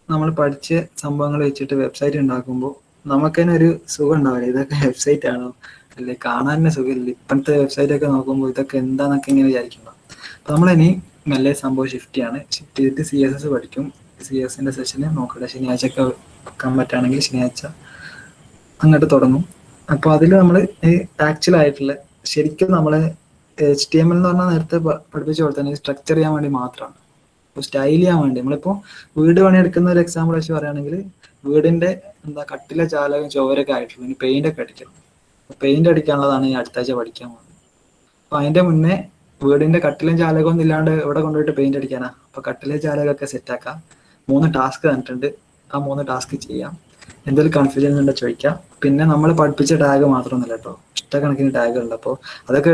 നമ്മൾ പഠിച്ച സംഭവങ്ങൾ വെച്ചിട്ട് വെബ്സൈറ്റ് ഉണ്ടാക്കുമ്പോൾ നമുക്ക് തന്നെ ഒരു സുഖം ഉണ്ടാവില്ല. ഇതൊക്കെ വെബ്സൈറ്റ് ആണോ അല്ലെ, കാണാൻ തന്നെ സുഖമില്ല. ഇപ്പോഴത്തെ വെബ്സൈറ്റ് ഒക്കെ നോക്കുമ്പോൾ ഇതൊക്കെ എന്താന്നൊക്കെ ഇങ്ങനെ വിചാരിക്കുന്നുണ്ടോ. അപ്പൊ നമ്മളിനി മെല്ലെ സംഭവം ഷിഫ്റ്റ് ചെയ്തിട്ട് CSS പഠിക്കും. CSSന്റെ സെഷന് നോക്കട്ടെ, ശനിയാഴ്ച ഒക്കെ വെക്കാൻ പറ്റുകയാണെങ്കിൽ ശനിയാഴ്ച അങ്ങോട്ട് തുടങ്ങും. അപ്പൊ അതിൽ നമ്മൾ ആക്ച്വൽ ആയിട്ടുള്ള ശരിക്കും നമ്മള് HTML എന്ന് പറഞ്ഞാൽ നേരത്തെ പഠിപ്പിച്ച പോലെ തന്നെ സ്ട്രക്ചർ ചെയ്യാൻ വേണ്ടി മാത്രമാണ്, സ്റ്റൈൽ ചെയ്യാൻ വേണ്ടി. നമ്മളിപ്പോ വീട് പണിയെടുക്കുന്ന ഒരു എക്സാമ്പിൾ വെച്ച് പറയുകയാണെങ്കിൽ വീടിന്റെ കട്ടിലെ ചാലകം ചുവരൊക്കെ ആയിട്ടുള്ളൂ, ഇനി പെയിന്റ് ഒക്കെ അടിക്കണം. പെയിന്റ് അടിക്കാനുള്ളതാണ് ഈ അടുത്ത ആഴ്ച പഠിക്കാൻ പോകുന്നത്. അപ്പൊ അതിന്റെ മുന്നേ വീടിന്റെ കട്ടിലും ചാലകമൊന്നും ഇല്ലാണ്ട് ഇവിടെ കൊണ്ടുപോയിട്ട് പെയിന്റ് അടിക്കാനാ. അപ്പൊ കട്ടിലെ ചാലകമൊക്കെ സെറ്റാക്കാം. 3 ടാസ്ക് തന്നിട്ടുണ്ട്, ആ 3 ടാസ്ക് ചെയ്യാം. എന്തെങ്കിലും കൺഫ്യൂഷൻ ഉണ്ടോ ചോദിക്കാം. പിന്നെ നമ്മൾ പഠിപ്പിച്ച ടാഗ് മാത്രമൊന്നുമില്ല കേട്ടോ, ഇഷ്ടക്കണക്കിന് ടാഗുണ്ട്. അപ്പോൾ അതൊക്കെ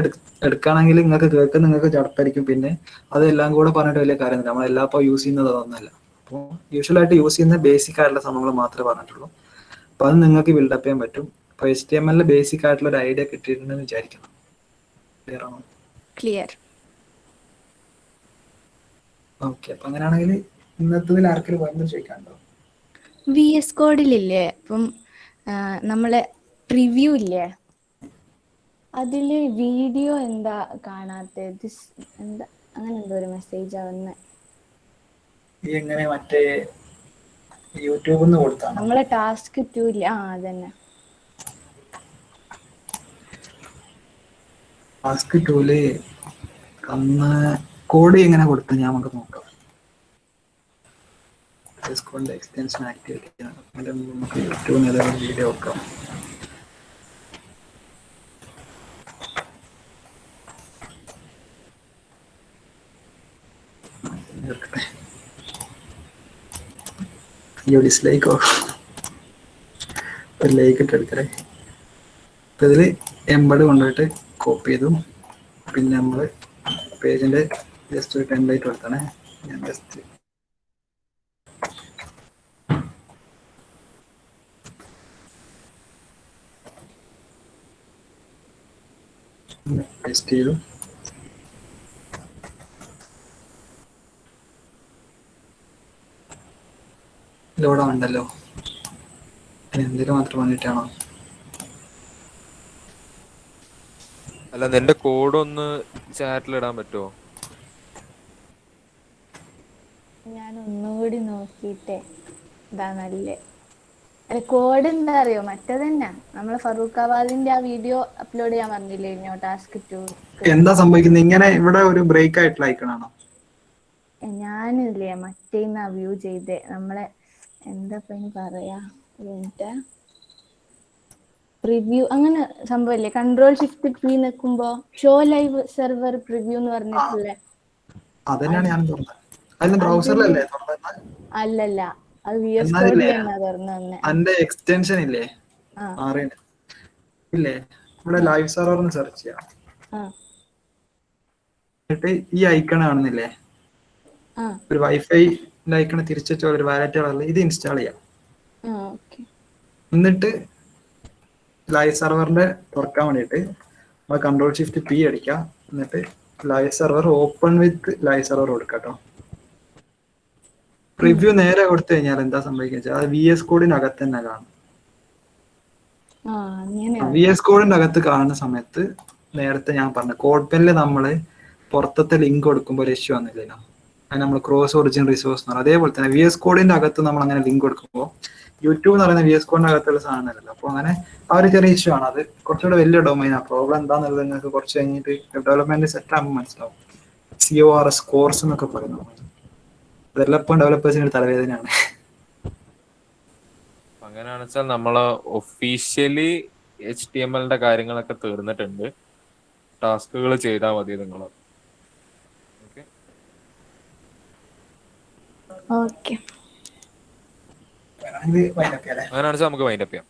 എടുക്കുകയാണെങ്കിൽ നിങ്ങൾക്ക് ചടപ്പായിരിക്കും. പിന്നെ അതെല്ലാം കൂടെ പറഞ്ഞിട്ട് വലിയ കാര്യമൊന്നുമില്ല. നമ്മളെല്ലാം ഇപ്പോൾ യൂസ് ചെയ്യുന്നത് അതൊന്നുമല്ല. അപ്പോൾ യൂഷ്വലായിട്ട് യൂസ് ചെയ്യുന്ന ബേസിക് ആയിട്ടുള്ള സംഭവങ്ങൾ മാത്രമേ പറഞ്ഞിട്ടുള്ളൂ. അപ്പൊ അത് നിങ്ങൾക്ക് ബിൽഡപ്പ് ചെയ്യാൻ പറ്റും. അപ്പൊ HTML ബേസിക് ആയിട്ടുള്ള ഒരു ഐഡിയ കിട്ടിയിട്ടുണ്ടെന്ന് വിചാരിക്കണം. ക്ലിയർ ആണോ? ക്ലിയർ. ഓക്കെ, അപ്പൊ അങ്ങനെയാണെങ്കിൽ ഇന്നത്തതിൽ ആർക്കെങ്കിലും വേറെ ചോദിക്കാനുണ്ടോ? VS കോഡിലില്ലേ, അപ്പം നമ്മളെ പ്രിവ്യൂ ഇല്ലേ, അതില് വീഡിയോ എന്താ കാണാത്തത്? എന്താ അങ്ങനെ എന്തോ ഒരു മെസ്സേജ് ആവുന്ന. ഈ എങ്ങനെ മറ്റേ യൂട്യൂബിൽ നിന്ന് കൊടുത്താണ് നമ്മളെ ടാസ്ക് 2 ഇല്ലേ? അതന്നെ. ടാസ്ക് 2 അന്ന് കോഡ് എങ്ങനെ കൊടുത്തു ഞാൻ നമുക്ക് നോക്കാം. എക്സ്റ്റൻഷൻ ആക്ടിവിറ്റി നമുക്ക് യൂട്യൂബിൽ ഏതെങ്കിലും വീഡിയോ നോക്കാം. അയ്യോ, ഡിസ്ലൈക്കോ, ഒരു ലൈക്ക് ഇട്ട് എടുക്കണേ. അപ്പൊ ഇതിൽ എംബഡ് കൊണ്ടുപോയിട്ട് കോപ്പി ചെയ്തു. പിന്നെ നമ്മൾ പേജിന്റെ ജസ്റ്റ് ഒരു ടെംപ്ലേറ്റ് കൊടുത്താണേ. ഞാൻ ജസ്റ്റ് പേസ്റ്റ് ചെയ്തു. ലോഡ് ആവണ്ടല്ലോ. എന്തിനു മാത്രം വേണ്ടിയിട്ടാണോ? അല്ല, നിന്റെ കോഡ് ഒന്ന് ചാറ്റിൽ ഇടാൻ പറ്റുമോ? ഞാൻ ഒന്നുകൂടി നോക്കിയിട്ടേ. ഇതാ നല്ലേ. അല്ല, കോഡ് എന്താ അറിയോ, മറ്റേതന്നെ നമ്മളെ ഫറൂഖാബാദിന്റെ ആ വീഡിയോ അപ്ലോഡ് ചെയ്യാൻ പറഞ്ഞില്ലേ ഇഞ്ഞോ ടാസ്ക് 2. എന്താ സംഭവിക്കുന്നത്? ഇങ്ങനെ ഇവിടെ ഒരു ബ്രേക്ക് ആയിട്ടുള്ള ഐക്കണാണോ? ഞാനില്ലേ മറ്റേന്നാ വ്യൂ ചെയ്തേ. നമ്മളെ എന്താ പറയാ, പ്രിവ്യൂ അങ്ങനെ സംഭവല്ലേ, Ctrl+Shift+P നിൽക്കുമ്പോ ഷോ ലൈവ് സെർവർ പ്രിവ്യൂ എന്ന് പറഞ്ഞിട്ടില്ലേ. അതന്നെയാണ് ഞാൻ തുറന്നത്. അതിന് അതില് ബ്രൗസറിലല്ലേ തുറന്നത്? അല്ലല്ല, അത് VS എന്നാലില്ലേ, കോഡിൽ തന്നെ തുറന്നു തന്നെ. അതിന്റെ എക്സ്റ്റൻഷൻ ഇല്ലേ, ആ ഇല്ലേ, ഇവിടെ ആ ലൈവ് സെർവറിന് സെർച്ച് ചെയ്യാം. ആ എന്നിട്ട് ഈ ഐക്കൺ കാണുന്നില്ലേ, ആ ഒരു വൈഫൈ ഐക്കൺ തിരിച്ചു ഒരു വാലറ്റ് കളറിൽ ഇത് ഇൻസ്റ്റാൾ ചെയ്യാം. ഓക്കെ. എന്നിട്ട് ലൈവ് സെർവറിന്റെ തുറക്കാൻ വേണ്ടിയിട്ട് നമ്മൾ Ctrl+Shift+P അടിക്കാം. എന്നിട്ട് ലൈവ് സെർവർ ഓപ്പൺ വിത്ത് ലൈവ് സെർവർ കൊടുക്കാം കേട്ടോ. പ്രിവ്യൂ നേരെ കൊടുത്തു കഴിഞ്ഞാൽ എന്താ സംഭവിക്കുക വെച്ചാൽ അത് VS കോഡിനകത്ത് തന്നെ കാണും. VS കോഡിന്റെ അകത്ത് കാണുന്ന സമയത്ത് നേരത്തെ ഞാൻ പറഞ്ഞ കോഡ് പെനിൽ നമ്മൾ പുറത്തത്തെ ലിങ്ക് കൊടുക്കുമ്പോൾ ഒരു ഇഷ്യൂ വന്നില്ലല്ലോ, അത് നമ്മൾ ക്രോസ് ഒറിജിൻ റിസോഴ്സ് എന്ന് പറയും. അതേപോലെ തന്നെ VS കോഡിന്റെ അകത്ത് നമ്മൾ അങ്ങനെ ലിങ്ക് കൊടുക്കുമ്പോൾ യൂട്യൂബ് എന്ന് പറയുന്ന VS കോഡിന്റെ അകത്തുള്ള സാധനമല്ലല്ലോ. അപ്പോൾ അങ്ങനെ ആ ഒരു ചെറിയ ഇഷ്യൂ ആണ്. അത് കുറച്ചുകൂടെ വലിയ ഡൊമൈനാണ്. പ്രോബ്ലം എന്താണെന്നുള്ളത് നിങ്ങൾക്ക് കുറച്ച് കഴിഞ്ഞിട്ട് ഡെവലപ്മെന്റ് സെറ്റ് ആകുമ്പോൾ മനസ്സിലാവും. CORS കോഴ്സ് എന്നൊക്കെ പറയുന്നത് അതെല്ലാം ഇപ്പം ഡെവലപ്പേഴ്സിന് തലവേദനയാണ്. അങ്ങനെയാണെന്ന് വെച്ചാൽ നമ്മള് ഒഫീഷ്യലി HTML കാര്യങ്ങളൊക്കെ തീർന്നിട്ടുണ്ട്. ടാസ്കുകൾ ചെയ്താൽ മതി നിങ്ങൾ. ഓക്കെ. ഇത് വൈൻഡപ്പ് ചെയ്യാം അല്ലേ? അങ്ങനെയാണെന്ന് വെച്ചാൽ നമുക്ക് വൈൻഡപ്പ് ചെയ്യാം.